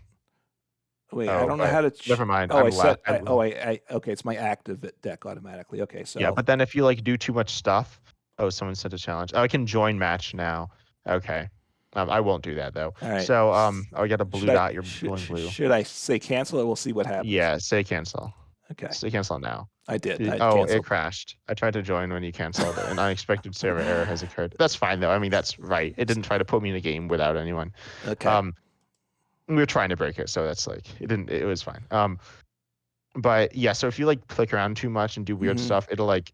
Wait, I Oh, don't know but how to. never mind. Oh, I'm left. okay, it's my active deck automatically. Okay, Yeah, so but then if you like do too much stuff, oh, someone sent a challenge. Oh, I can join match now. Okay. I won't do that though. all right. So oh, I got a blue dot. You're glowing blue. Should I say cancel, or we'll see what happens? Yeah, say cancel. Okay, Say cancel now. I did. I Oh, it canceled. crashed. I tried to join when you canceled. An unexpected server error has occurred. That's fine though. I mean, that's right. It didn't try to put me in a game without anyone. Okay. Um, we were trying to break it, so that's like it didn't. It was fine. But yeah. So if you like click around too much and do weird Hmm. stuff, it'll like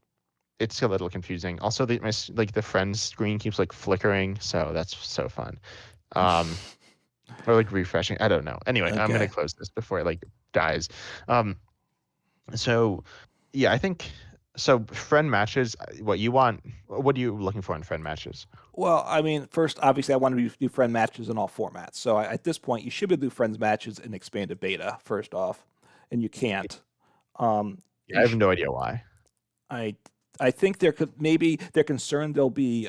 it's a little confusing. Also, like the friends screen keeps like flickering, so that's so fun. Um, or like refreshing. I don't know. Anyway, I'm gonna Okay. close this before it like dies. Um, so yeah, I think. So friend matches, what you want? What are you looking for in friend matches? Well, I mean, first, obviously, I want to do friend matches in all formats. So at this point, you should be able to do friends matches in expanded beta. First off, and you can't. Yeah, I You have sh- no idea why. I I think there could maybe they're concerned there'll be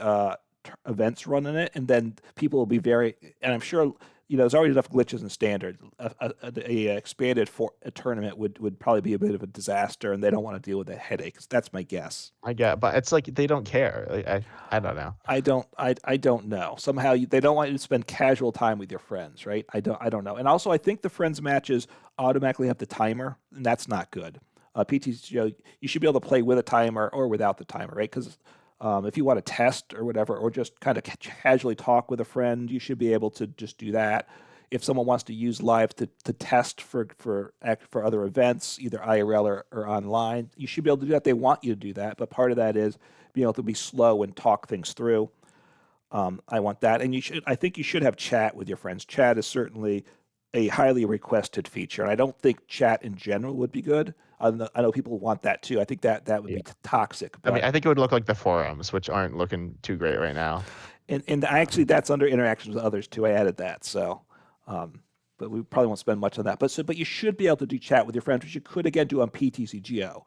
events running it, and then people will be very. And I'm sure there's already enough glitches in standard. A expanded for a tournament would probably be a bit of a disaster, and they don't want to deal with that headache. That's my guess. I get, but it's like they don't care. Like, I don't know. I don't know. Somehow they don't want you to spend casual time with your friends, right? I don't know. And also, I think the friends matches automatically have the timer, and that's not good. PTCO, you should be able to play with a timer or without the timer, right? Because if you want to test or whatever, or just kind of casually talk with a friend, you should be able to just do that. If someone wants to use live to test for other events, either IRL or online, you should be able to do that. They want you to do that, but part of that is being able to be slow and talk things through. I want that, and I think you should have chat with your friends. Chat is certainly a highly requested feature, and I don't think chat in general would be good. I know people want that too. I think that would Yeah. be toxic, I mean, but I think it would look like the forums, which aren't looking too great right now. and actually that's under interactions with others too. I added that, so but we probably won't spend much on that. But you should be able to do chat with your friends, which you could again do on PTCGO.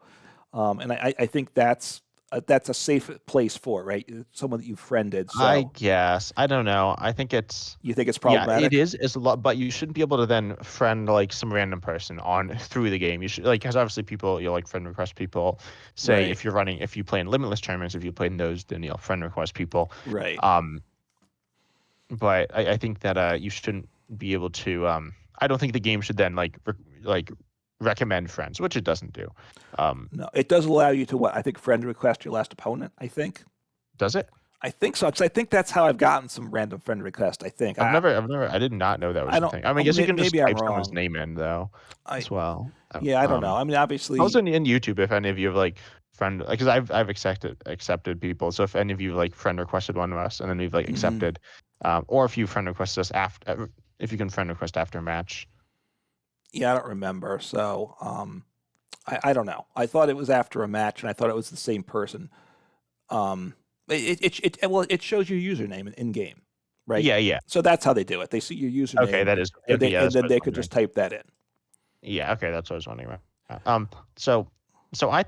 And I think that's a safe place for it, right? Someone that you've friended. I So guess. I don't know. I think it's you think it's yeah, it problematic, is. It's a lot, but you shouldn't be able to then friend like some random person on through the game. You should like because obviously people you'll like friend request people. Say right? if you play in limitless tournaments, if you play in those, then you'll friend request people. Right. Um, but I think that you shouldn't be able to. I don't think the game should then like recommend friends, which it doesn't do. Um, No, it does allow you to what I think friend request your last opponent. does it? I think so because I think that's how I've gotten some random friend request. I think I did not know that I was a don't. thing. I mean, I guess you can just Maybe I'm type someone's wrong. name in though, I as well. Yeah, I don't know. I mean, Also obviously. in YouTube, if any of you have like friend, because I've accepted people. So if any of you like friend requested one of us and then we've like Mhm. accepted, or if you friend request us after, if you can friend request after a match. Yeah, I don't remember. So I don't know. I thought it was after a match, and I thought it was the same person. Um, well, it shows your username in game, right? Yeah, yeah. So that's how they do it. They see your Okay, username, that is and okay. Yeah, that's then what I was they could wondering. just type that in. Yeah, okay, that's what I was wondering about. So I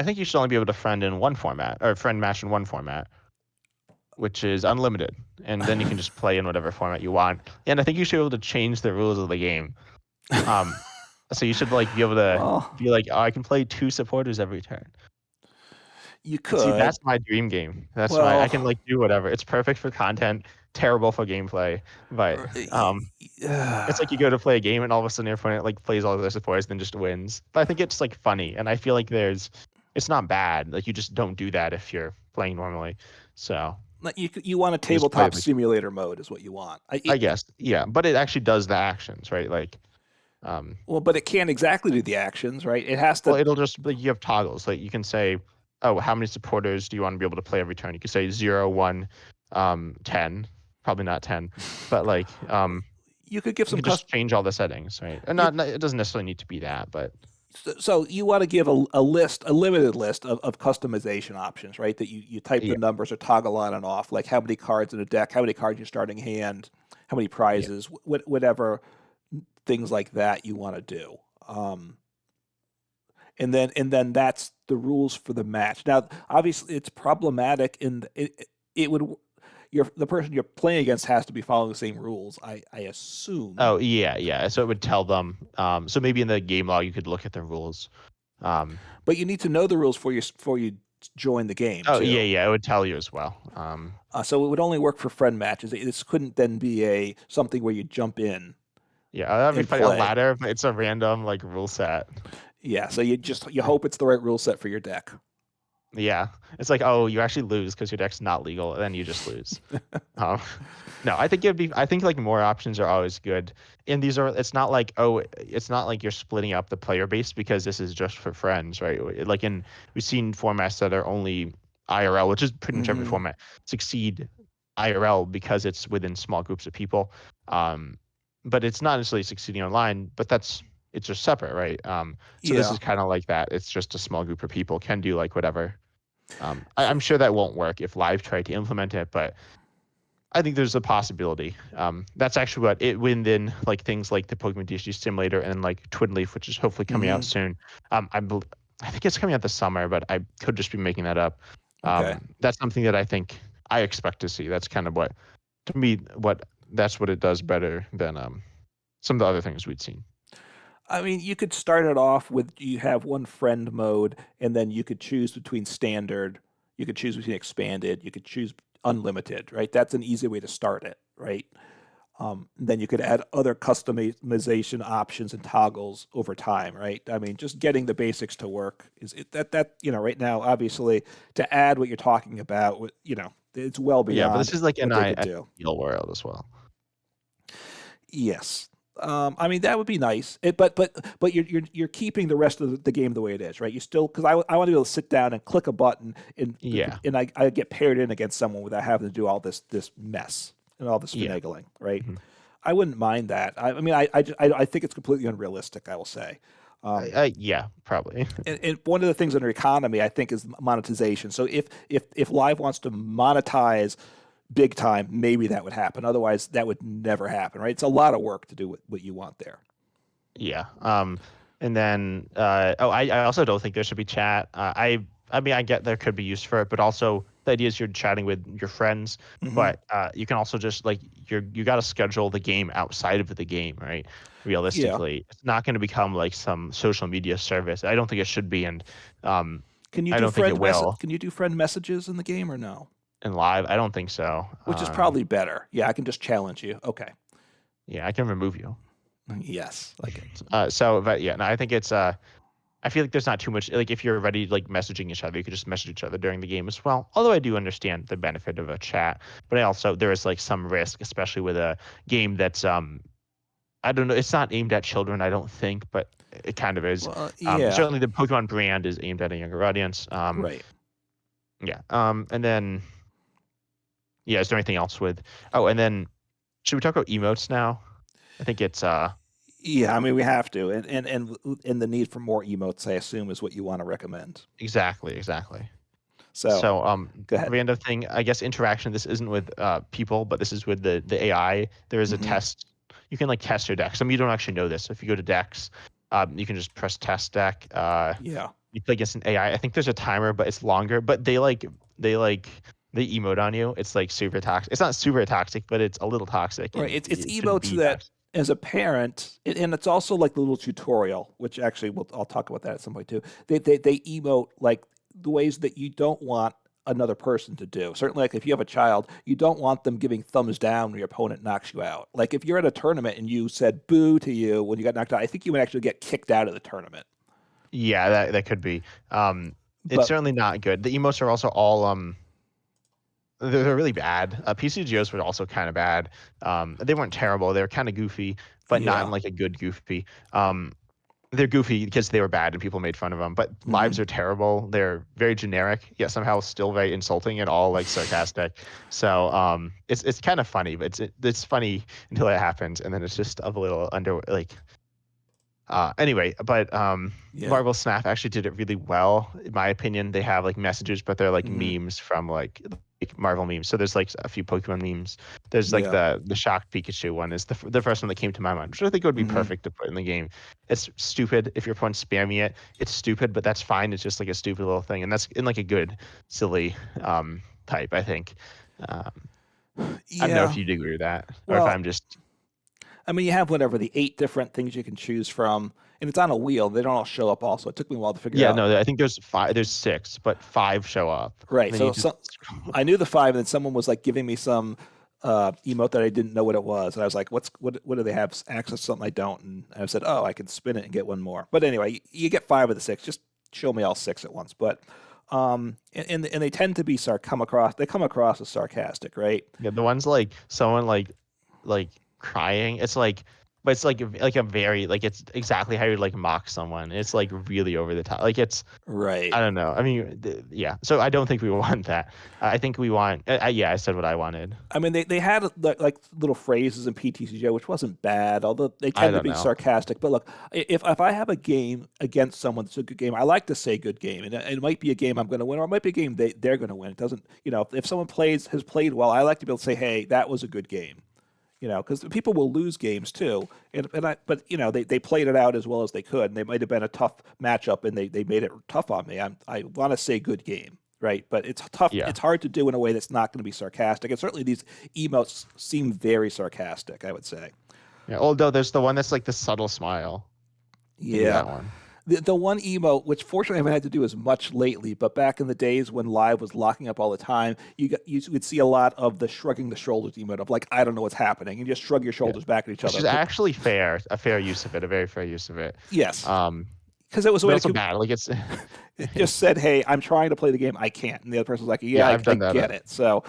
think you should only be able to friend in one format or friend match in one format, which is unlimited, and then you can just play in whatever format you want. And I think you should be able to change the rules of the game. Um, so you should like be able to Well, be like, oh, I can play two supporters every turn. you See, could. that's my dream game. I can Well, like do whatever. It's perfect for content, terrible for gameplay. But it's like you go to play a game and all of a sudden your opponent like plays all of their supporters and then just wins. But I think it's like funny, and I feel like it's not bad. Like you just don't do that if you're playing normally. So you want a you just play tabletop like simulator mode is what you want. I guess yeah, but it actually does the actions, right? Like um, Well, but it can't exactly do the actions, right? It has well, to. it'll just like you have toggles. Like you can say, oh, how many supporters do you want to be able to play every turn? You could say 0, 1, 10. Probably not 10, but like You could give you some could just custom. change all the settings, right? And You not it doesn't necessarily need to be that, but so you want to give a list, a limited list of customization options, right? That you type the yeah, numbers or toggle on and off, like how many cards in a deck, how many cards you're starting hand, how many yeah. prizes, whatever things like that you want to do. Um, and then that's the rules for the match. Now, obviously, it's problematic, and it would the person you're playing against has to be following the same rules. I assume, Oh yeah, yeah. So it would tell them. So maybe in the game log you could look at the rules. Um, but you need to know the rules before you join the game oh yeah, too. yeah. It would tell you as well. So it would only work for friend matches. This couldn't then be a something where you jump in Yeah, that'd be and funny. A play. ladder, but it's a random like rule set. Yeah, so you hope it's the right rule set for your deck. Yeah, it's like, oh, you actually lose because your deck's not legal, and then you just lose. Um, no, I think it'd be. I think like more options are always good. And these are. It's not like it's not like you're splitting up the player base because this is just for friends, right? Like we've seen formats that are only IRL, which is pretty much every Hmm. format succeed IRL because it's within small groups of people. Um, but it's not necessarily succeeding online. But that's it's just separate, right? So this Yeah. is kind of like that. It's just a small group of people can do like whatever. I'm sure that won't work if Live tried to implement it, but I think there's a possibility. That's actually what it when then like things like the Pokemon TCG Simulator and like Twin Leaf, which is hopefully coming out Hmm. soon. I think it's coming out this summer, but I could just be making that up. Okay. That's something that I think I expect to see. That's kind of what to me what that's what it does better than some of the other things we'd seen. I mean, you could start it off with you have one friend mode, and then you could choose between standard, you could choose between expanded, you could choose unlimited, right? That's an easy way to start it, right? Then you could add other customization options and toggles over time, right? I mean, just getting the basics to work is it, that right now, obviously, to add what you're talking about, it's well Yeah, but this beyond is like an what they could do. ideal world as well. Yes. I mean that would be nice. But you're keeping the rest of the game the way it is, right? You still because I want to be able to sit down and click a button Yeah, and I get paired in against someone without having to do all this mess and all this yeah. finagling, right? Mhm. I wouldn't mind that. I mean I think it's completely unrealistic. I will say. Yeah, probably. And one of the things under economy I think is monetization. So if Live wants to monetize big time, maybe that would happen. Otherwise, that would never happen, right? It's a lot of work to do what you want there. Yeah. And then I also don't think there should be chat. I mean I get there could be use for it, but also the idea is you're chatting with your friends, Hmm. but you can also just like you got to schedule the game outside of the game, right? Yeah. Realistically, it's not going to become like some social media service. I don't think it should be, and um, I don't think it will. Can you do friend messages in the game or no? In live, I don't think so. Which is probably better. Yeah, I can just challenge you. Okay. Yeah, I can remove you. Yes. Like But yeah, no, I think it's I feel like there's not too much like if you're already like messaging each other, you could just message each other during the game as well. Although I do understand the benefit of a chat, but I also there is like some risk, especially with a game that's I don't know, it's not aimed at children, I don't think, but it kind of is. well, yeah. Certainly the Pokemon brand is aimed at a younger audience. Right. Yeah. And then yeah, is there anything else with? Oh, and then should we talk about emotes now? I think it's Yeah, I mean we have to. And the need for more emotes, I assume, is what you want to recommend. exactly. So So, go ahead. random thing, I guess interaction. This isn't with people, but this is with the AI. There is a Hmm. test. You can like test your deck. Some of you don't actually know this. If you go to decks, you can just press test deck. Yeah. You play against an AI. I think there's a timer, but it's longer. But they emote on you. It's like super toxic. It's not super toxic, but it's a little toxic, Right. and It's it shouldn't emotes be that toxic. as a parent, and it's also like the little tutorial, which actually I'll talk about that at some point too. They emote like the ways that you don't want another person to do. Certainly, like if you have a child, you don't want them giving thumbs down when your opponent knocks you out. Like if you're at a tournament and you said boo to you when you got knocked out, I think you would actually get kicked out of the tournament. Yeah, that could be. It's But certainly not good. The emotes are also all they're really bad. PCGOs were also kind of bad. They weren't terrible. They were kind of goofy, but not in yeah. like a good goofy. They're goofy because they were bad and people made fun of them. But Hmm. lives are terrible. They're very generic, yet somehow still very insulting and all like sarcastic. So it's kind of funny, but it's funny until it happens, and then it's just a little under like anyway, but Yeah. Marvel Snap actually did it really well, in my opinion. They have like messages, but they're like Hmm. memes from like Marvel memes. So there's like a few Pokemon memes. There's like Yeah. the shocked Pikachu one is the first one that came to my mind, which I think would be Hmm. perfect to put in the game. It's stupid if your opponent's spamming it. It's stupid, but that's fine. It's just like a stupid little thing, and that's in like a good, silly type, I think. Um, I don't know if Yeah. you'd agree with that, or if I'm Well, just I mean, you have whatever the 8 different things you can choose from, and it's on a wheel. They don't all show up. Also, it took me a while to figure yeah, out. no, I think there's five, there's six, but five show up. Right. And then you just I knew the five, and then someone was like giving me some emote that I didn't know what it was, and I was like, What do they have access to something I don't?" And I said, "Oh, I can spin it and get one more." But anyway, you get 5 of the 6. Just show me all 6 at once. But and they tend to be come across as sarcastic, right? yeah, the ones like someone like crying. It's like but it's like a very like it's exactly how you like mock someone. It's like really over the top. Like it's Right. I don't know. I mean, yeah. So I don't think we want that. I think we want. Yeah, I said what I wanted. I mean, they had like little phrases in PTCG, which wasn't bad, although they I tend to don't be know. sarcastic. But look, if I have a game against someone that's a good game, I like to say good game, and it might be a game I'm going to win, or it might be a game they're going to win. It doesn't, if someone has played well, I like to be able to say, hey, that was a good game. Because people will lose games too, but they played it out as well as they could, and they might have been a tough matchup, and they made it tough on me. I want to say good game, right? But it's tough. Yeah. It's hard to do in a way that's not going to be sarcastic, and certainly these emotes seem very sarcastic. I would say, Yeah. Although there's the one that's like the subtle smile. You can do yeah. that one. The one emote, which fortunately I haven't had to do as much lately, but back in the days when live was locking up all the time, you would see a lot of the shrugging the shoulders emote of like I don't know what's happening, and you just shrug your Yeah. shoulders back at each Which other. is actually fair, a fair use of it, a very fair use of it. Yes, Um, because it was a but way also to bad. Like it's it just said, "Hey, I'm trying to play the game. I can't." And the other person's like, "Yeah, yeah, I, I've I done that. get it." So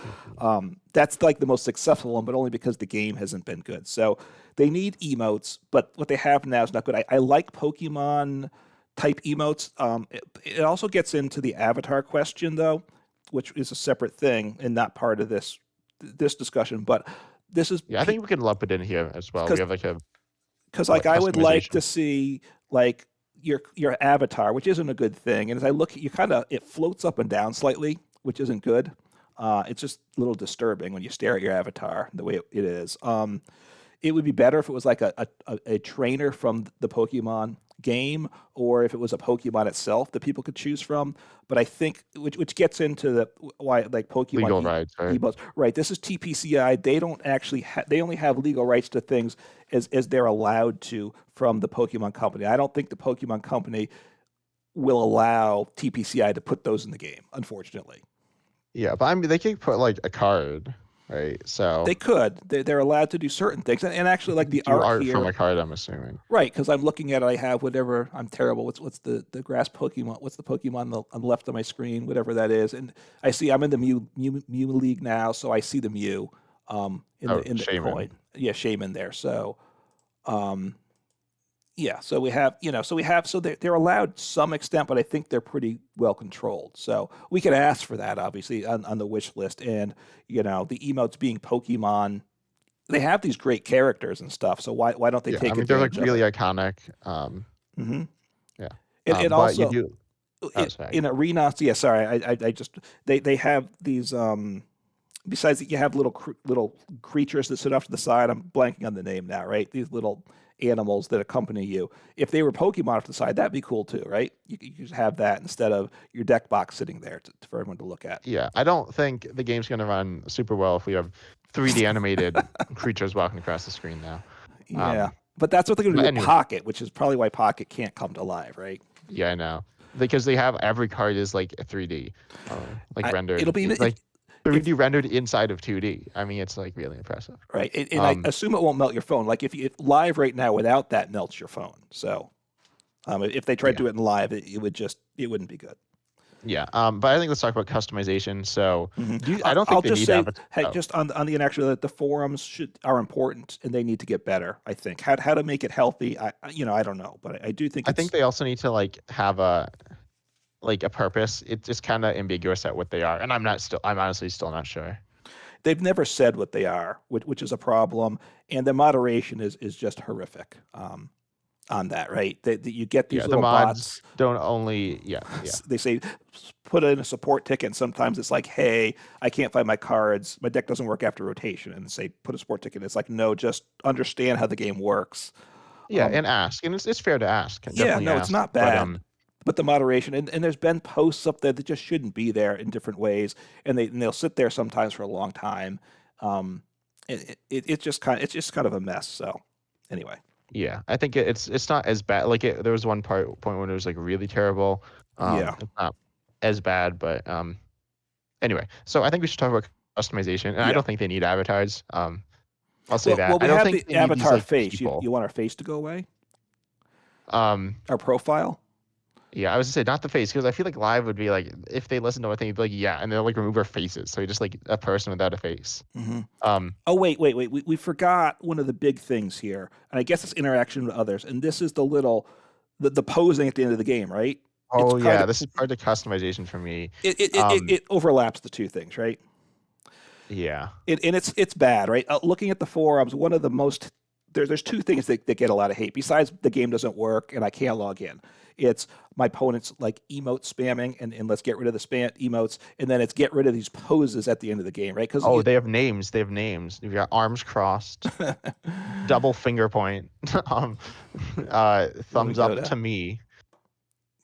that's like the most successful one, but only because the game hasn't been good. So they need emotes, but what they have now is not good. I like Pokemon type emotes. It also gets into the avatar question though, which is a separate thing and not part of this discussion. But this is Yeah, I think we can lump it in here as well. We because have like a like what I would like customization. to see like your avatar, which isn't a good thing. And as I look, you kind of it floats up and down slightly, which isn't good. It's just a little disturbing when you stare at your avatar the way it is. It would be better if it was like a trainer from the Pokemon game, or if it was a Pokemon itself that people could choose from. But I think which gets into the why like Pokemon Legal rights, right? emotes. Right, this is TPCI. They don't actually they only have legal rights to things as they're allowed to from the Pokemon Company. I don't think the Pokemon Company will allow TPCI to put those in the game, unfortunately. Yeah, but I mean, they could put like a card, right? So They could. They're allowed to do certain things. And actually, you like can the do art art from here, a card, I'm assuming. right, because I'm looking at it, I have whatever, I'm terrible. What's the grass Pokemon? What's the Pokemon on the left of my screen, whatever that is. And I see I'm in the Mew League now, so I see the Mew Oh, in the Shaman. coin. Yeah, Shaman there. So um, yeah, so we have, so they're allowed some extent, but I think they're pretty well controlled. So we could ask for that, obviously, on the wish list. And, the emotes being Pokemon, they have these great characters and stuff. So why don't they Yeah, I take mean they're like advantage of really it? iconic. Hmm. Yeah. And But you also do. Oh, sorry. in arena, yeah, sorry, I just, they have these, besides that, you have little creatures that sit off to the side. I'm blanking on the name now, right? These little animals that accompany you. If they were Pokemon off to the side, that'd be cool too, right? You just have that instead of your deck box sitting there for everyone to look at. Yeah, I don't think the game's gonna run super well if we have 3D animated creatures walking across the screen now. Yeah, Um, but that's what they're going to do but with anyway, Pocket, which is probably why Pocket can't come to life, right? yeah, I know because they have every card is like a 3D, like It'll rendered, be like if 3D rendered inside of 2D. I mean, it's like really impressive. right, and I Um, assume it won't melt your phone. Like if live right now without that melts your phone. So if they tried to yeah, do it in live, it wouldn't be good. yeah. But I think let's talk about customization. So, Hmm. I don't I'll think they just need say, avatar. hey, Oh, just on the interaction that the forums are important and they need to get better. I think how to make it healthy. I don't know, but I do think I think it's they also need to like have a purpose. It's just kind of ambiguous at what they are, and I'm honestly still not sure. they've never said what they are, which is a problem, and the moderation is just horrific on that. Right, that you get these Yeah, the little mods bots. don't only yeah. They say put in a support ticket, and sometimes it's like, hey, I can't find my cards, my deck doesn't work after rotation, and say put a support ticket. It's like, no, just understand how the game works. Yeah, um, and ask. And it's fair to ask. yeah, Definitely no, it's ask. not But bad, but the moderation, and there's been posts up there that just shouldn't be there in different ways, and they'll sit there sometimes for a long time. um, it's just kind of a mess. So anyway, yeah, I think it's not as bad. Like there was one point when it was like really terrible. yeah, It's not as bad, but anyway. So I think we should talk about customization. And I yeah. don't think they need avatars. I'll say Well, that. I we don't have think the they need these avatar like face. You people. want our face to go away? Um Our profile? Yeah, I was gonna say not the face because I feel like live would be like if they listen to one thing, they'd be like, yeah, and they'll like remove our faces, so you're just like a person without a face. Hmm. Um, Oh, wait. We forgot one of the big things here, and I guess it's interaction with others. And this is the posing at the end of the game, right? It's oh kind yeah, of this is part of customization for me. it overlaps the two things, right? Yeah, And it's bad, right? Looking at the forums, one of the most there's two things that get a lot of hate besides the game doesn't work and I can't log in. It's my opponent's like emote spamming and let's get rid of the spam emotes, and then it's get rid of these poses at the end of the game, right? Because oh, they have names. They have names. You've got arms crossed, double finger point, um, when we thumbs go up to to me,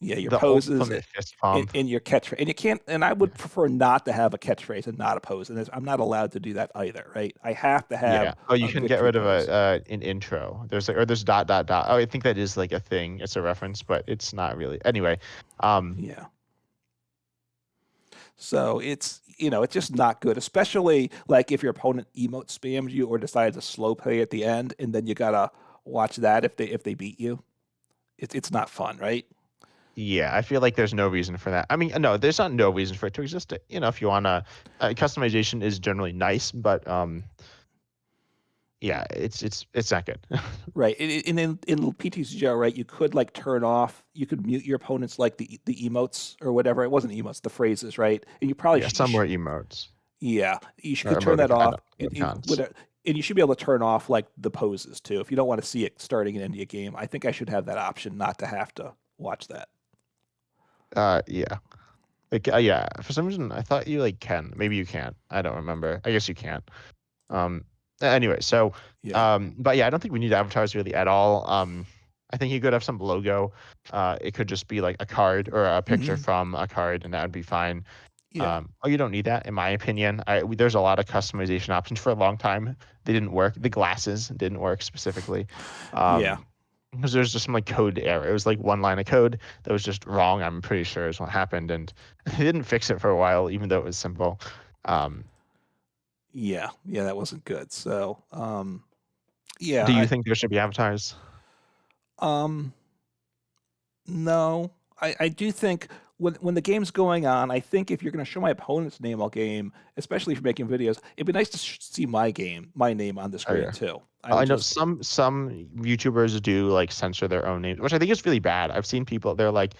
yeah, your the poses ultimate fist pump. in your catchphrase, and you can't. And I would prefer not to have a catchphrase and not a pose, and I'm not allowed to do that either, right? I have to Yeah. have Oh, you a can get victory rid of pose. a an intro. There's like or there's dot dot dot. Oh, I think that is like a thing. It's a reference, but it's not really. Anyway, um, Yeah. So it's just not good, especially like if your opponent emote spams you or decides to slow play at the end, and then you gotta watch that if they beat you. It's not fun, right? yeah, I feel like there's no reason for that. I mean, no, there's not no reason for it to exist. You know, if you wanna, customization is generally nice, but yeah, it's not good. Right. And in PTCGO, right, you could like turn off, you could mute your opponents like the emotes or whatever. It wasn't emotes, the phrases, right? And you probably Yeah, some were emotes yeah, or could turn that off, emoticons. and you should be able to turn off like the poses too. If you don't want to see it starting and ending a game, I think I should have that option, not to have to watch that. Yeah. Like, yeah, for some reason I thought you like can. Maybe you can't. I don't remember. I guess you can't. Um, anyway, so, Yeah. but yeah, I don't think we need avatars really at all. I think you could have some logo. It could just be like a card or a picture Hmm. from a card, and that would be fine. Yeah. Oh, you don't need that, in my opinion. There's a lot of customization options for a long time. They didn't work. The glasses didn't work specifically. Yeah. Because there's just some like code error. It was like one line of code that was just wrong. I'm pretty sure is what happened, and they didn't fix it for a while, even though it was simple. Um, Yeah, that wasn't good. So, yeah, do you think there should be avatars? um, no, I do think when the game's going on, I think if you're going to show my opponent's name all game, especially if you're making videos, it'd be nice to see my name on the Oh screen yeah. too. I I would know just, some YouTubers do like censor their own names, which I think is really bad. I've seen people they're like,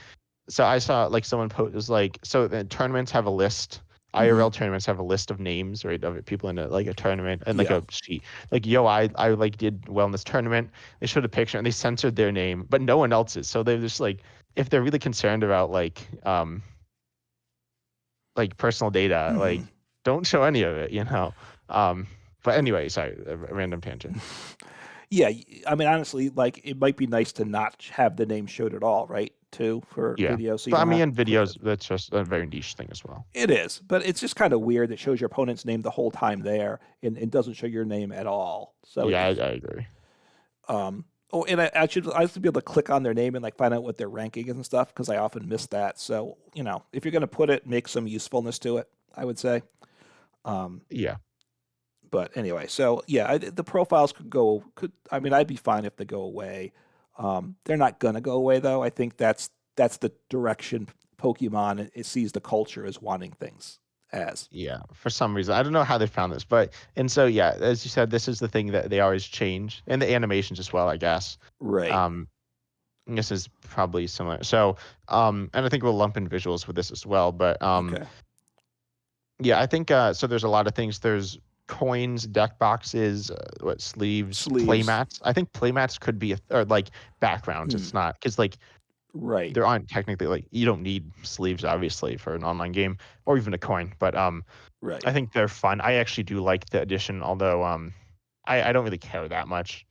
so I saw like someone post was like, so the tournaments have a list. mhm, IRL tournaments have a list of names, right, of people in a tournament and like yeah, a sheet. Like, yo, I like did well in this tournament. They showed a picture and they censored their name, but no one else's. So they're just if they're really concerned about like personal data, hmm. like don't show any of it, you know. Um, but anyway, sorry, a random tangent. Yeah. I mean, honestly, like it might be nice to not have the name showed at all, right? Too for Yeah. video, so you But I don't mean, have in to click it. videos, that's just a very niche thing as well. It is, but it's just kind of weird that shows your opponent's name the whole time there and doesn't show your name at all. So Yeah, it's I agree. oh, and I should be able to click on their name and like find out what their ranking is and stuff because I often miss that. So if you're gonna put it, make some usefulness to it. I would say. Um, Yeah. but anyway, so yeah, the profiles could. I mean, I'd be fine if they go away. They're not gonna go away though. I think that's the direction Pokemon it sees the culture as wanting things as. Yeah. For some reason, I don't know how they found this, but and so yeah, as you said, this is the thing that they always change, and the animations as well, I guess. Right. Um, this is probably similar. So, and I think we'll lump in visuals with this as well, but Okay. yeah, I think so. There's a lot of things. There's coins, deck boxes, what sleeves, Sleeves. playmats. I think playmats could be or like backgrounds. Hmm. It's not because like Right. there aren't technically like you don't need sleeves obviously for an online game or even a coin, but Right. I think they're fun. I actually do like the addition, although I don't really care that much.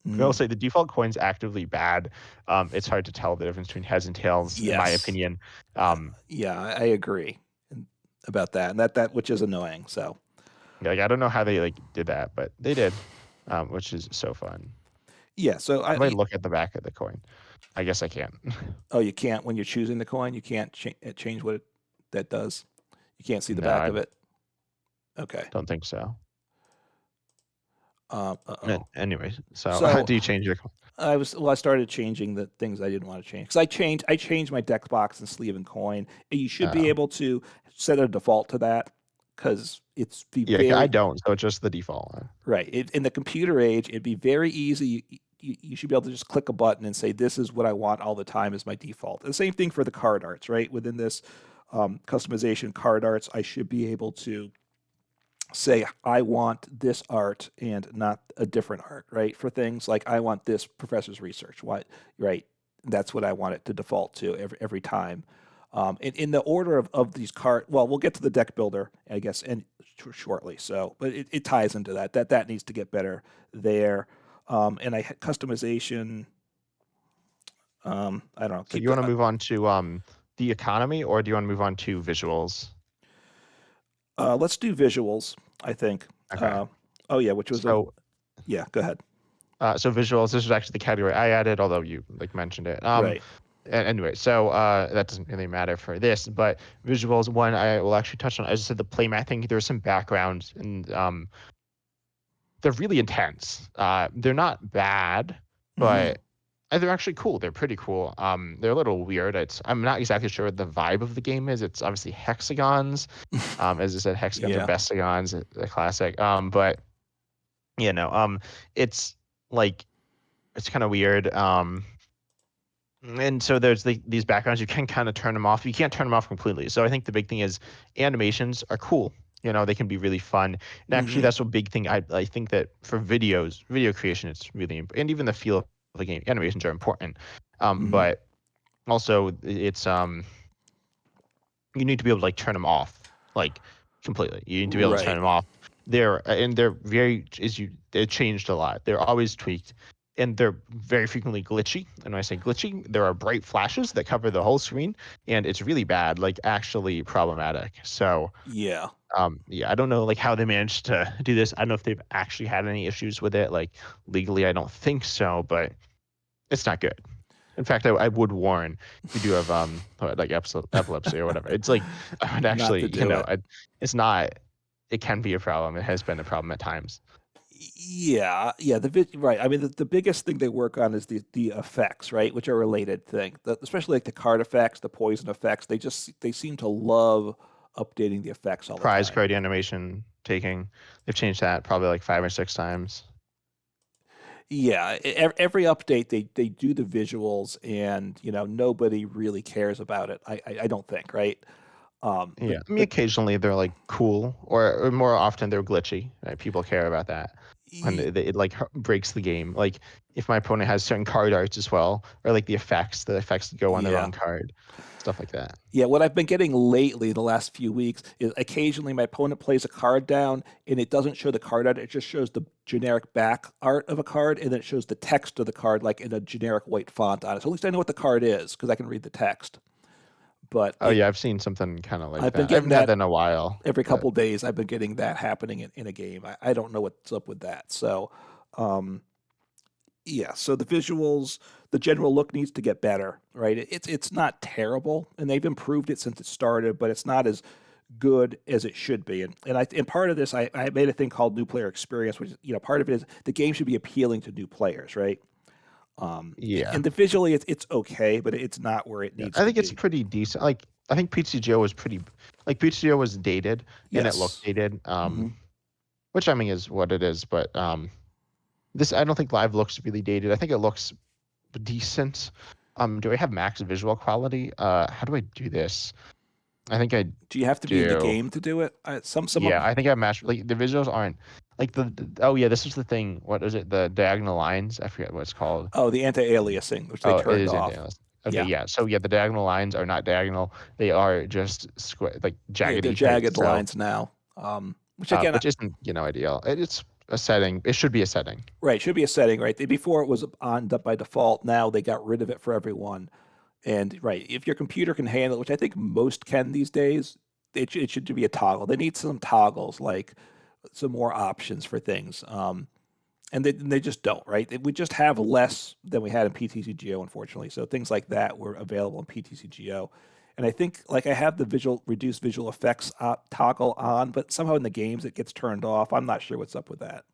I will Mm. say the default coin's actively bad. It's hard to tell the difference between heads and tails, in my Yes. opinion. Um, Yeah, I agree about that, and that which is annoying. So like I don't know how they like did that, but they did, which is so fun. yeah, so How do I look at the back of the coin? I guess I can't. oh, you can't when you're choosing the coin, you can't change what that does. You can't see the No, back I of it. Okay. don't think so. Uh oh. Anyways, so how So do you change your coin? I started changing the things I didn't want to change because I changed my deck box and sleeve and coin. And you should be Oh, able to set a default to that because it's the yeah, I very don't, so it's just the default one. right. In the computer age, it'd be very easy. You should be able to just click a button and say, "This is what I want all the time as my default." The same thing for the card arts, right? Within this customization card arts, I should be able to say, "I want this art and not a different art," right? For things like I want this professor's research. What, right? That's what I want it to default to every time. In the order of these card, well, we'll get to the deck builder, I guess, and shortly. So, but it ties into that. That needs to get better there. And customization. I don't know. So do Keep you want go. to move on to the economy, or do you want to move on to visuals? Let's do visuals. I think. Okay. Oh yeah, which was a So yeah. Go ahead. so visuals, this is actually the category I added, although you like mentioned it. Right. Anyway, so that doesn't really matter for this, but visuals, one I will actually touch on. As I said, the playmat thing, there's some backgrounds, and they're really intense. They're not bad, Mm-hmm. but they're actually cool. They're pretty cool. They're a little weird. I'm not exactly sure what the vibe of the game is. It's obviously hexagons. As I said, hexagons are Yeah. bestagons, the classic. But you know, it's like it's kind of weird. And so there's these backgrounds. You can kind of turn them off. You can't turn them off completely. So I think the big thing is animations are cool. They can be really fun. And actually, Mm-hmm. that's a big thing. I think that for video creation, it's really and even the feel of the game, animations are important. Mm-hmm. But also, it's you need to be able to like turn them off like completely. You need to be able to turn Right. them off. They're very they're changed a lot. They're always tweaked, and they're very frequently glitchy. And when I say glitchy, there are bright flashes that cover the whole screen, and it's really bad, like actually problematic. So Yeah. yeah, I don't know like how they managed to do this. I don't know if they've actually had any issues with it, like legally. I don't think so, but it's not good. In fact, I would warn if you do have like epilepsy or whatever. It's like I would Not to actually, do it. it's not. It can be a problem. It has been a problem at times. Yeah, yeah. Right. I mean, the biggest thing they work on is the effects, right, which are a related thing. Especially like the card effects, the poison effects. They seem to love updating the effects all the Prize time. card animation taking, they've changed that probably like 5 or 6 times. Yeah, every update they do the visuals, and nobody really cares about it. I don't think, right? But Yeah, I mean but occasionally they're like cool, or more often they're glitchy. Right? People care about that when it like breaks the game. Like if my opponent has certain card arts as well, or like the effects that go on the yeah. wrong card, stuff like that. Yeah, what I've been getting lately, the last few weeks, is occasionally my opponent plays a card down and it doesn't show the card art. It just shows the generic back art of a card and then it shows the text of the card like in a generic white font on it. So at least I know what the card is because I can read the text. But Oh yeah, I've seen something kind of like I've been that. I getting haven't had that that in a while, every but couple days. I've been getting that happening in a game. I don't know what's up with that. So, um, yeah, so the visuals, the general look needs to get better, right? It's not terrible, and they've improved it since it started, but it's not as good as it should be. And part of this, I made a thing called new player experience, which part of it is the game should be appealing to new players, right? yeah. And the visually, it's okay, but it's not where it Yeah, needs I to think it's be. pretty decent. Like I think PTGO was pretty like PTGO was dated and it looked Yes. dated. Hmm. Which I mean is what it is, but this I don't think live looks really dated. I think it looks decent. Do I have max visual quality? How do I do this? I think I Do you have to be in the do. game to do it? Some of Yeah, I think I matched like the visuals aren't like oh yeah, this was the thing. What is it? The diagonal lines? I forget what it's called. oh, the anti-aliasing, which they Oh, it turned is in off. Dallas. Okay, Yeah. yeah. So yeah, the diagonal lines are not diagonal. They are just square, like Yeah, they're jaggedy, right? jagged So, lines now. Which again, which isn't, ideal. It's a setting. It should be a setting. right, should be a setting, right? Before it was on by default. Now they got rid of it for everyone. And right, if your computer can handle it, which I think most can these days, it should be a toggle. They need some toggles, like some more options for things. And they just don't, right? We just have less than we had in PTCGO, unfortunately. So things like that were available in PTCGO. And I think like I have the reduced visual effects toggle on, but somehow in the games it gets turned off. I'm not sure what's up with that.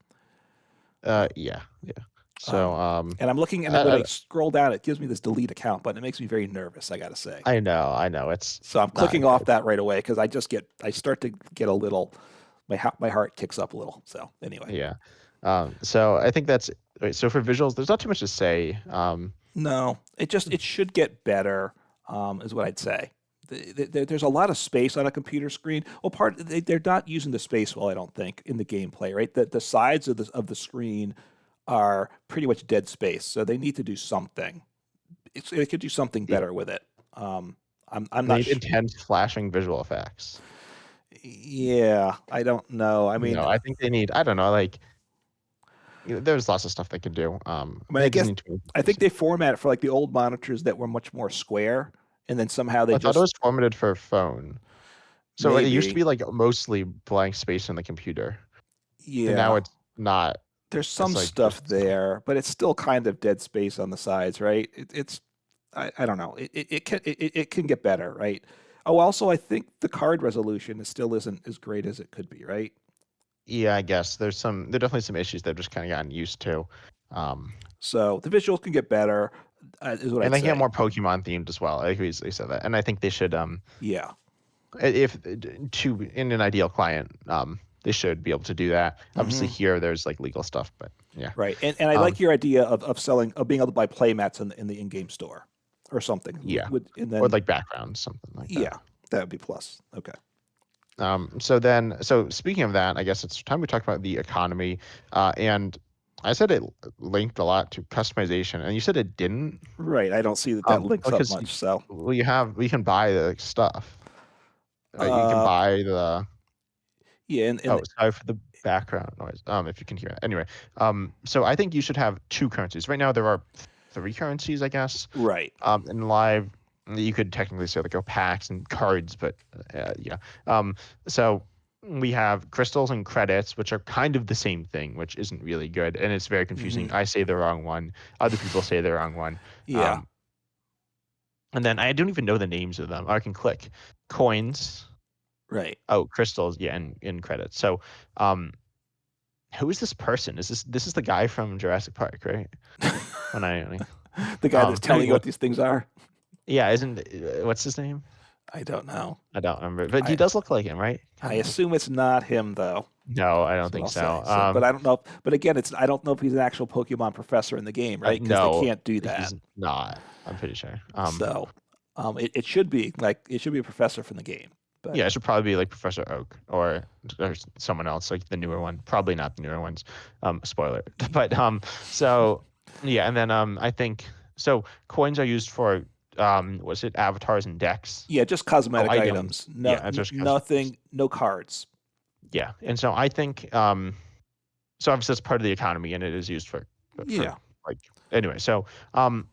Yeah, yeah. So Um, and I'm looking, and when I, I scroll down, it gives me this delete account button. It makes me very nervous, I got to say. I know it's So I'm not clicking off good. that right away because I start to get a little, my heart kicks up a little. So anyway, Yeah. So I think that's wait, so for visuals, there's not too much to say. no, it should get better, is what I'd say. There's a lot of space on a computer screen. Well, they're not using the space well, I don't think, in the gameplay, right? The sides of the screen are pretty much dead space, so they need to do something. They could do something Yeah, better with it. I'm they not need sure. intense flashing visual effects. Yeah, I don't know. No, I think they need. I don't know. Like, there's lots of stuff they can do. I They just guess need to be I think decent. they format it for like the old monitors that were much more square, and then somehow they I thought it just was formatted for phone. So it used to maybe, be like mostly blank space in the computer, and now yeah. it's not. There's some It's like stuff just so. there, but it's still kind of dead space on the sides, right? It's I don't know. It can get better, right? Oh, also, I think the card resolution still isn't as great as it could be, right? Yeah, I guess there are definitely some issues they've just kind of gotten used to. Um, So the visuals can get better, is what and I'd they can get say. more Pokemon themed as well. I agree, they said that, and I think they should Yeah. if to in an ideal client they should be able to do that. Obviously Hmm. here there's like legal stuff, but yeah. Right. And I Um, like your idea of being able to buy play mats in the in-game store or something. yeah, And or then like backgrounds, something like that. yeah, that would be plus. Okay. So speaking of that, I guess it's time we talk about the economy. And I said it linked a lot to customization, and you said it didn't. Right. I don't see that that links up Because much. So we can buy the stuff. You can uh buy the. yeah, Oh, sorry for the background noise. If you can hear it. Anyway, so I think you should have two currencies. Right now there are three currencies, I guess. right. In live, you could technically say like packs and cards, but yeah. So we have crystals and credits, which are kind of the same thing, which isn't really good, and it's very confusing. Hmm. I say the wrong one. Other people say the wrong one. Yeah. Um, and then I don't even know the names of them. I can click coins. Right. Oh, crystals, yeah, and credits. So, um, who is this person? This is the guy from Jurassic Park, right? When The guy that's telling you what? what these things are. Yeah, isn't what's his name? I don't know. I don't remember, but he I does look like him, right? I Kind of. assume it's not him though. No, I That's don't what think I'll say. so. So, but I don't know. But again, it's I don't know if he's an actual Pokemon professor in the game, right? Because they No, can't do that. he's not. I'm pretty sure. So, it should be like it should be a professor from the game. But Yeah, it should probably be like Professor Oak or someone else, like the newer one. Probably not the newer ones. Spoiler. But so yeah, and then I think so. Coins are used for what's it? Avatars and decks. yeah, just Oh, cosmetic items. items. No, Yeah, it's just cosmetics. nothing. No cards. Yeah, and so I think so obviously that's part of the economy, and it is used for Yeah. like anyway. So um,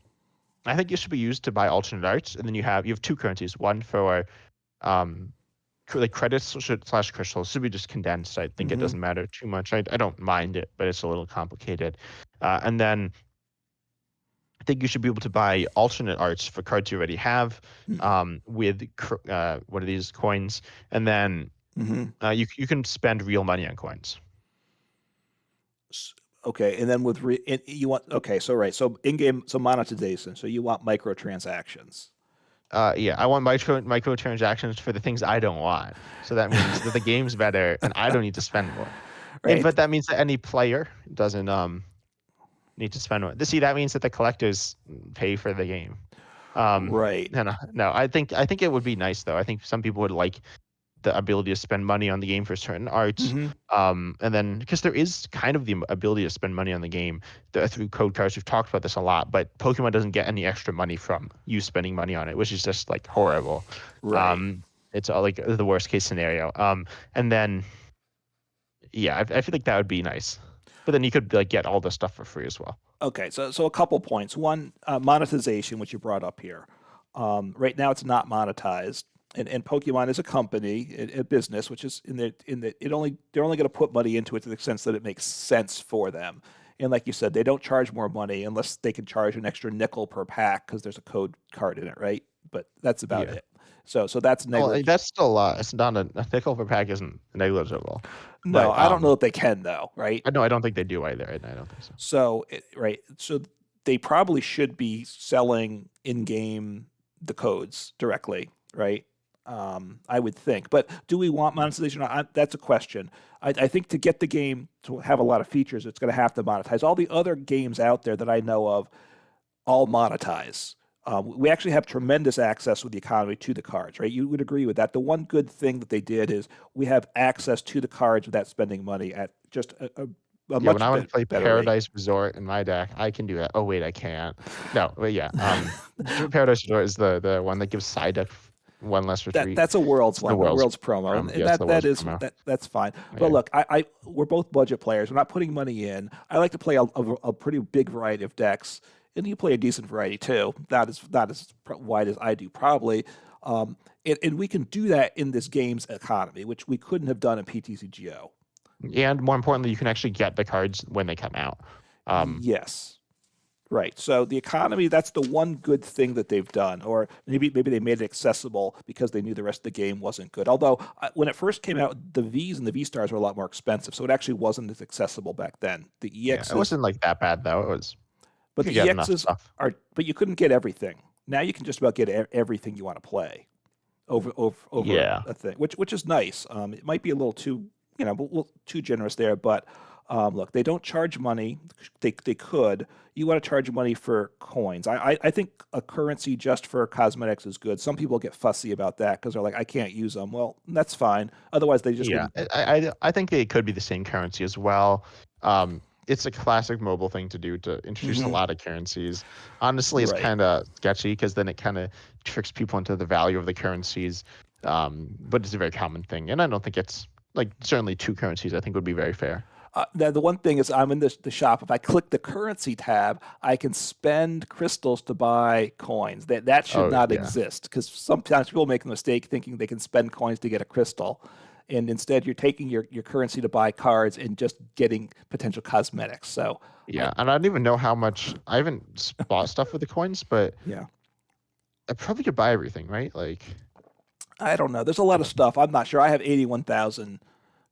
I think it should be used to buy alternate arts, and then you have two currencies. One for um, like credits should slash crystals should be just condensed. I think it Hmm. doesn't matter too much. I don't mind it, but it's a little complicated. And then I think you should be able to buy alternate arts for cards you already have with what are these coins, and then Hmm. you can spend real money on coins. Okay, and then you want okay, so right, so in-game, so monetization. So you want microtransactions. Yeah, I want microtransactions for the things I don't want. So that means that the game's better and I don't need to spend more. And Right. but that means that any player doesn't need to spend more. See, that means that the collectors pay for the game. Right. No, I think it would be nice though. I think some people would like the ability to spend money on the game for certain arts. Hmm. And then because there is kind of the ability to spend money on the game through code cards. We've talked about this a lot, but Pokemon doesn't get any extra money from you spending money on it, which is just like horrible. Right. Um, it's like the worst case scenario. And then yeah, I feel like that would be nice. But then you could like get all the stuff for free as well. Okay, so a couple points. One, monetization, which you brought up here. Right now, it's not monetized, and Pokemon is a company, a business, which is in the it only they're only going to put money into it to the extent that it makes sense for them. And like you said, they don't charge more money unless they can charge an extra nickel per pack because there's a code card in it, right? But that's about Yeah. it. So that's Well, negligible. that's still it's not a nickel per pack isn't negligible, No, but I don't know if they can though, right? I don't think they do either. I don't think so. So they probably should be selling in game the codes directly, right? I would think. But do we want monetization? That's a question. I think to get the game to have a lot of features, it's going to have to monetize. All the other games out there that I know of all monetize. We actually have tremendous access with the economy to the cards, right? You would agree with that. The one good thing that they did is we have access to the cards without spending money at just a Yeah, when much I want to play better rate. Paradise Resort in my deck, I can do that. Oh wait, I can't. No, but yeah, Paradise Resort is the one that gives side deck one less retreat. That's a world's It's the one, a world's world's promo, and yeah, it's the that world's is promo. that's fine. But Yeah, look, we're both budget players. We're not putting money in. I like to play a pretty big variety of decks, and you play a decent variety too. Not as wide as I do probably. And we can do that in this game's economy, which we couldn't have done in PTCGO. and more importantly, you can actually get the cards when they come out. Um, Yes. Right. So the economy, that's the one good thing that they've done. Or maybe they made it accessible because they knew the rest of the game wasn't good. Although when it first came out, the Vs and the V stars were a lot more expensive. So it actually wasn't as accessible back then. The yeah, it EXs, wasn't like that bad though. It was you but could the get enough EXs stuff. but you couldn't get everything. Now you can just about get everything you want to play over Yeah, a thing, which is nice. It might be a little too too generous there, but look, they don't charge money. They could. You want to charge money for coins. I think a currency just for cosmetics is good. Some people get fussy about that because they're like, I can't use them. Well, that's fine. Otherwise, they just yeah. wouldn't. I think they could be the same currency as well. It's a classic mobile thing to do to introduce a Mhm. lot of currencies. Honestly, it's Right. kind of sketchy because then it kind of tricks people into the value of the currencies. But it's a very common thing, and I don't think it's like certainly two currencies. I think would be very fair. The one thing is, I'm in the shop. If I click the currency tab, I can spend crystals to buy coins. That should Oh not yeah, exist because sometimes people make a mistake thinking they can spend coins to get a crystal, and instead you're taking your currency to buy cards and just getting potential cosmetics. So, I yeah. And I don't even know how much. I haven't bought stuff with the coins, but yeah, I probably could buy everything, right? Like, I don't know. There's a lot of stuff. I'm not sure. I have 81,000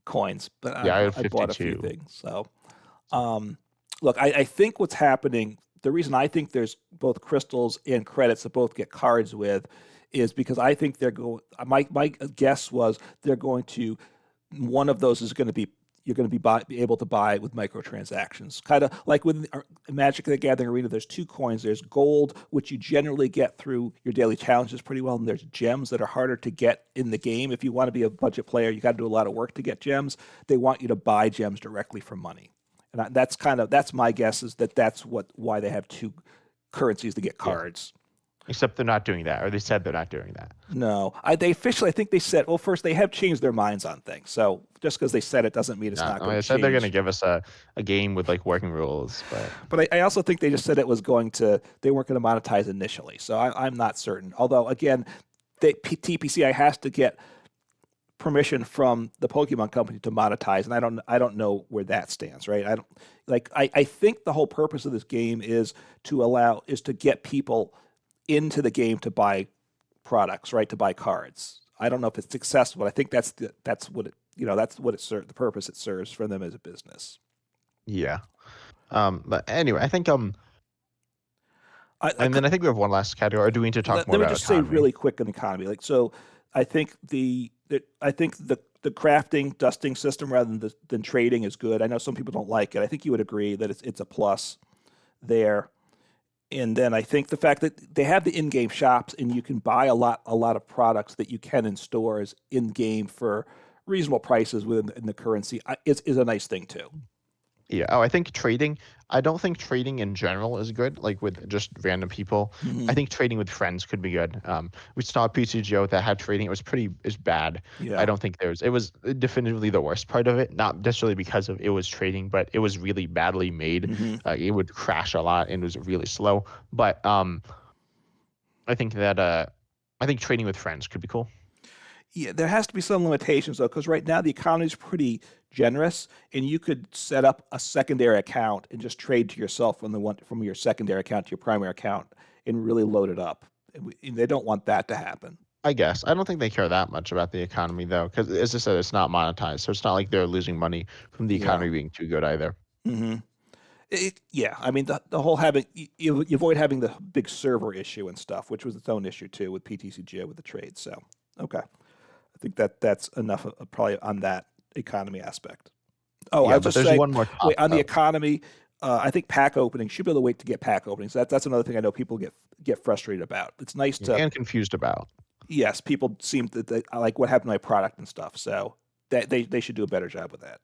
coins, but yeah, I have I bought a few 52. things. So look, I think what's happening, the reason I think there's both crystals and credits to both get cards with is because I think they're going, my guess was they're going to, one of those is going to be, you're going to be able to buy with microtransactions. Kind of like with Magic the Gathering Arena, there's two coins. There's gold, which you generally get through your daily challenges pretty well, and there's gems that are harder to get in the game. If you want to be a budget player, you got to do a lot of work to get gems. They want you to buy gems directly for money. And that's my guess is that's why they have two currencies to get Yeah. cards. Except they're not doing that, or they said they're not doing that. No, they officially, I think they said, well, first they have changed their minds on things. So just because they said it doesn't mean it's not I going to said they're going to change. give us a game with like working rules, but But I also think they just said it was they weren't going to monetize initially. So I'm not certain. Although again, TPCI has to get permission from the Pokemon company to monetize, and I don't know where that stands. Right? I think the whole purpose of this game is to get people into the game to buy products, right? To buy cards. I don't know if it's successful, but I think that's what it serves, the purpose it serves for them as a business. yeah. But anyway, I think I and then I think we have one last category. Or do we need to talk more let me about just say economy? really quick on economy. Like so, I think the crafting dusting system rather than trading is good. I know some people don't like it. I think you would agree that it's a plus there. And then I think the fact that they have the in-game shops and you can buy a lot of products that you can in stores in game for reasonable prices within in the currency is a nice thing too. Yeah. Oh, I think trading. I don't think trading in general is good. Like with just random people. I Hmm. think trading with friends could be good. We saw a PCGO that had trading. It was bad. I Yeah. don't think it was definitively the worst part of it. Not necessarily because of it was trading, but it was really badly made. Hmm. It would crash a lot and was really slow. But I think that I think trading with friends could be cool. Yeah, there has to be some limitations though, because right now the economy is pretty generous, and you could set up a secondary account and just trade to yourself from the one from your secondary account to your primary account and really load it up. And they don't want that to happen. I guess. I don't think they care that much about the economy though, because as I said, it's not monetized, so it's not like they're losing money from the Yeah. economy being too good either. hmm yeah, I mean the whole having you avoid having the big server issue and stuff, which was its own issue too with PTCG with the trade. So okay, I think that's enough probably on that economy aspect. Oh, Yeah, I'll but just there's say, one more wait, top. on the Oh, economy, I think pack opening should be able to wait to get pack openings. That's another thing I know people get frustrated about. It's nice yeah, to, and confused about. yes, people seem that I like what happened to my product and stuff. So that they should do a better job with that.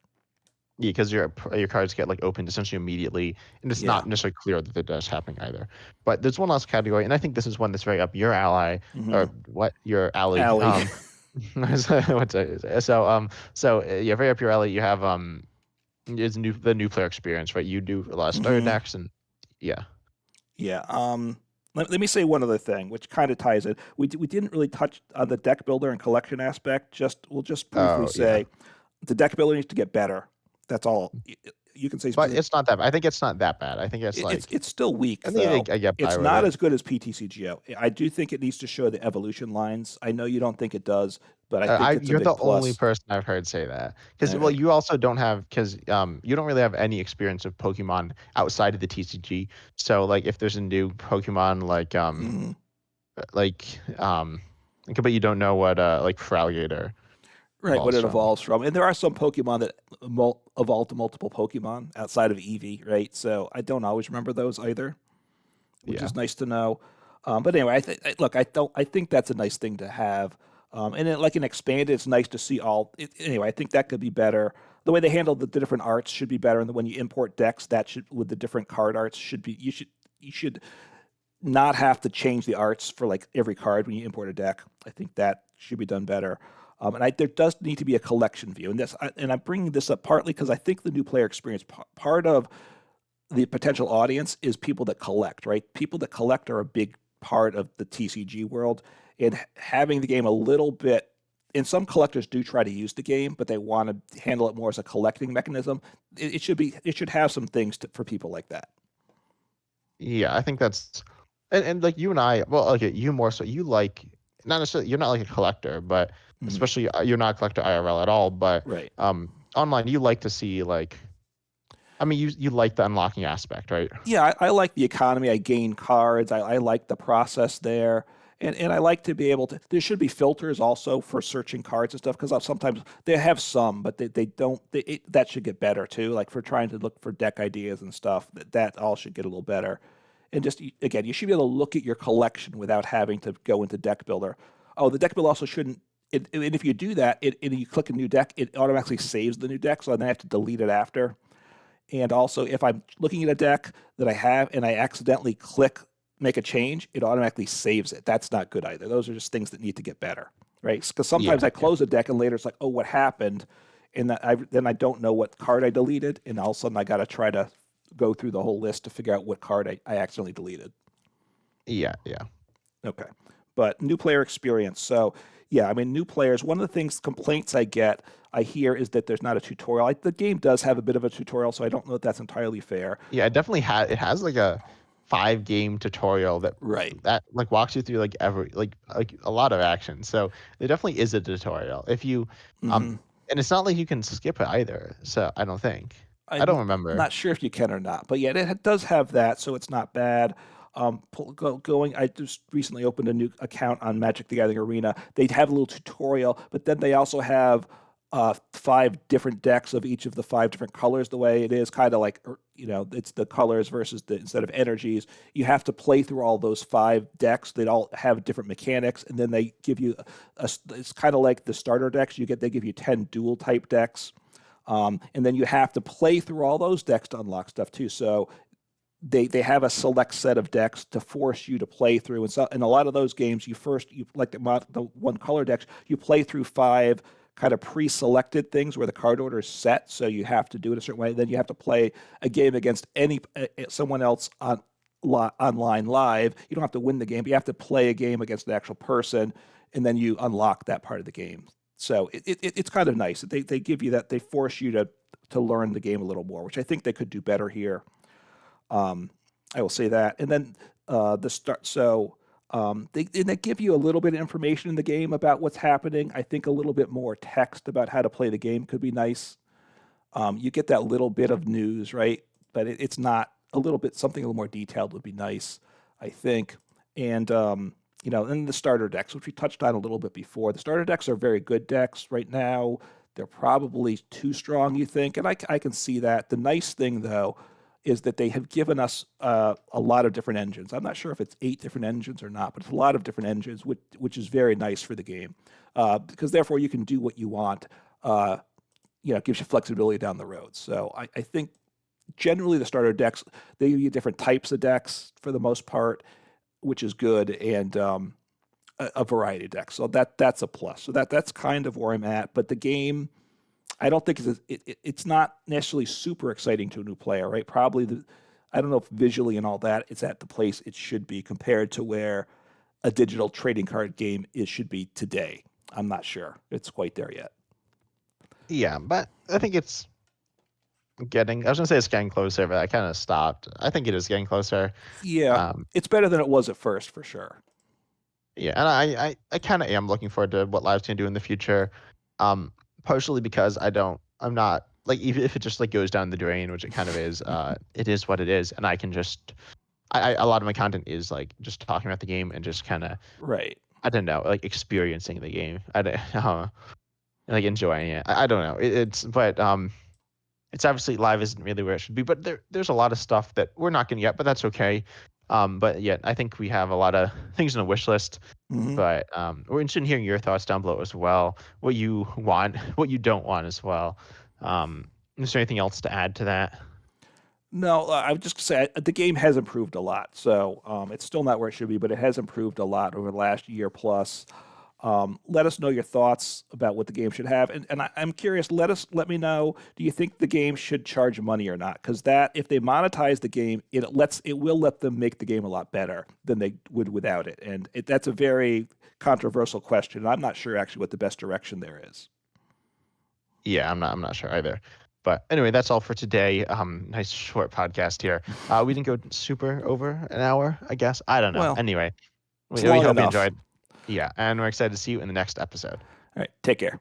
Yeah, because your cards get like opened essentially immediately, and it's Yeah. not necessarily clear that that's happening either. But there's one last category, and I think this is one that's very up your ally, hmm or what your alley. Alley. Yeah, very up your alley. You have is the new player experience, right? You do a lot of starter hmm decks, and yeah. Yeah. Let me say one other thing, which kind of ties it. We didn't really touch on the deck builder and collection aspect. We'll just briefly Oh yeah. say the deck builder needs to get better. That's all. You can say But specific. it's not that bad. I think it's not that bad. I think it's like It's still weak I think though. I get by It's with not it. as good as PTCGO. I do think it needs to show the evolution lines. I know you don't think it does, but I think I it's a You're big the only plus. person I've heard say that because All well right. you also don't have because you don't really have any experience of Pokemon outside of the TCG. So like if there's a new Pokemon hmm like um but you don't know what like Fralgator Right, what evolves it from. evolves from. And there are some Pokemon that evolve to multiple Pokemon outside of Eevee, right? So I don't always remember those either, which Yeah. is nice to know. But anyway, look, I think that's a nice thing to have. And then, like an expanded, it's nice to see anyway, I think that could be better. The way they handle the different arts should be better, and when you import decks, that should with the different card arts should be you should not have to change the arts for like every card when you import a deck. I think that should be done better. There does need to be a collection view, and I'm bringing this up partly because I think the new player experience part of the potential audience is people that collect, right? People that collect are a big part of the TCG world, and having the game a little bit. And some collectors do try to use the game, but they want to handle it more as a collecting mechanism. It should have some things for people like that. Yeah, I think that's and like you and I, well, okay, you more so you like not necessarily you're not like a collector, but Mhm. especially you're not a collector IRL at all, but Right. online you like to see like I mean you like the unlocking aspect, right? Yeah, I like the economy. I gain cards. I like the process there. And I like to be able to. There should be filters also for searching cards and stuff because sometimes they have some, but they don't. That should get better too. Like for trying to look for deck ideas and stuff, that all should get a little better. And just again, you should be able to look at your collection without having to go into deck builder. Oh, the deck builder also shouldn't. And if you do that, and you click a new deck, it automatically saves the new deck, so then I have to delete it after. And also, if I'm looking at a deck that I have and I accidentally click make a change, it automatically saves it. That's not good either. Those are just things that need to get better, right? Because Yeah, sometimes I yeah. close a deck and later it's like, oh, what happened? And then I don't know what card I deleted, and all of a sudden I got to try to go through the whole list to figure out what card I accidentally deleted. Yeah, yeah. Okay. But new player experience. So, yeah, I mean, new players, one of the things, complaints I hear is that there's not a tutorial. The game does have a bit of a tutorial, so I don't know if that's entirely fair. Yeah, it definitely has like a 5 game tutorial Right. that like walks you through like every like a lot of action. So there definitely is a tutorial. If you hmm and it's not like you can skip it either. So I don't think. I I'm don't remember. not sure if you can or not, but yeah, it does have that, so it's not bad. Going, I just recently opened a new account on Magic the Gathering Arena. They have a little tutorial, but then they also have five different decks of each of the five different colors. The way it is, kind of like it's the colors versus the instead of energies. You have to play through all those five decks. They all have different mechanics, and then they give you it's kind of like the starter decks. They give you 10 dual type decks. And then you have to play through all those decks to unlock stuff too. So they have a select set of decks to force you to play through. And so in a lot of those games, you like the one color decks, you play through five kind of pre-selected things where the card order is set, so you have to do it a certain way. Then you have to play a game against someone else online live. You don't have to win the game, but you have to play a game against an actual person. and then you unlock that part of the game. So it's kind of nice. They give you that, they force you to learn the game a little more, which I think they could do better here. Um, I will say that. And then the start. So they give you a little bit of information in the game about what's happening. I think a little bit more text about how to play the game could be nice. You get that little bit of news, right? But it's not a little bit, something a little more detailed would be nice, I think. And and the starter decks, which we touched on a little bit before. The starter decks are very good decks right now. They're probably too strong, you think, and I can see that. The nice thing, though, is that they have given us a lot of different engines. I'm not sure if it's 8 different engines or not, but it's a lot of different engines, which is very nice for the game, because therefore you can do what you want. It gives you flexibility down the road. So I think generally the starter decks, they give you different types of decks for the most part, which is good, and a variety of decks. So that's a plus. So that's kind of where I'm at. But the game, I don't think it's not necessarily super exciting to a new player, right? Probably I don't know if visually and all that it's at the place it should be compared to where a digital trading card game should be today. I'm not sure it's quite there yet. Yeah, but I think it's getting. I was gonna say it's getting closer, but I kind of stopped. I think it is getting closer. Yeah, Um, it's better than it was at first for sure. yeah, and I kind of am looking forward to what Live's gonna do in the future. Um, Partially because I'm not like, even if it just like goes down the drain, which it kind of is. It is what it is, and I can just. A lot of my content is like just talking about the game and just kind of, Right. I don't know, like experiencing the game. I don't, like enjoying it. I don't know. It's obviously Live isn't really where it should be, but there's a lot of stuff that we're not going to get, but that's okay. But yet I think we have a lot of things on the wish list. Hmm. But we're interested in hearing your thoughts down below as well. What you want, what you don't want as well. Is there anything else to add to that? No, I would just say the game has improved a lot. So it's still not where it should be, but it has improved a lot over the last year plus. Let us know your thoughts about what the game should have, and I'm curious. Let me know. Do you think the game should charge money or not? Because that, if they monetize the game, it will let them make the game a lot better than they would without it. And that's a very controversial question. And I'm not sure actually what the best direction there is. Yeah, I'm not sure either. But anyway, that's all for today. Nice short podcast here. We didn't go super over an hour, I guess. I don't know. Well, Anyway, it's we long hope you enough. enjoyed. Yeah, and we're excited to see you in the next episode. All right, take care.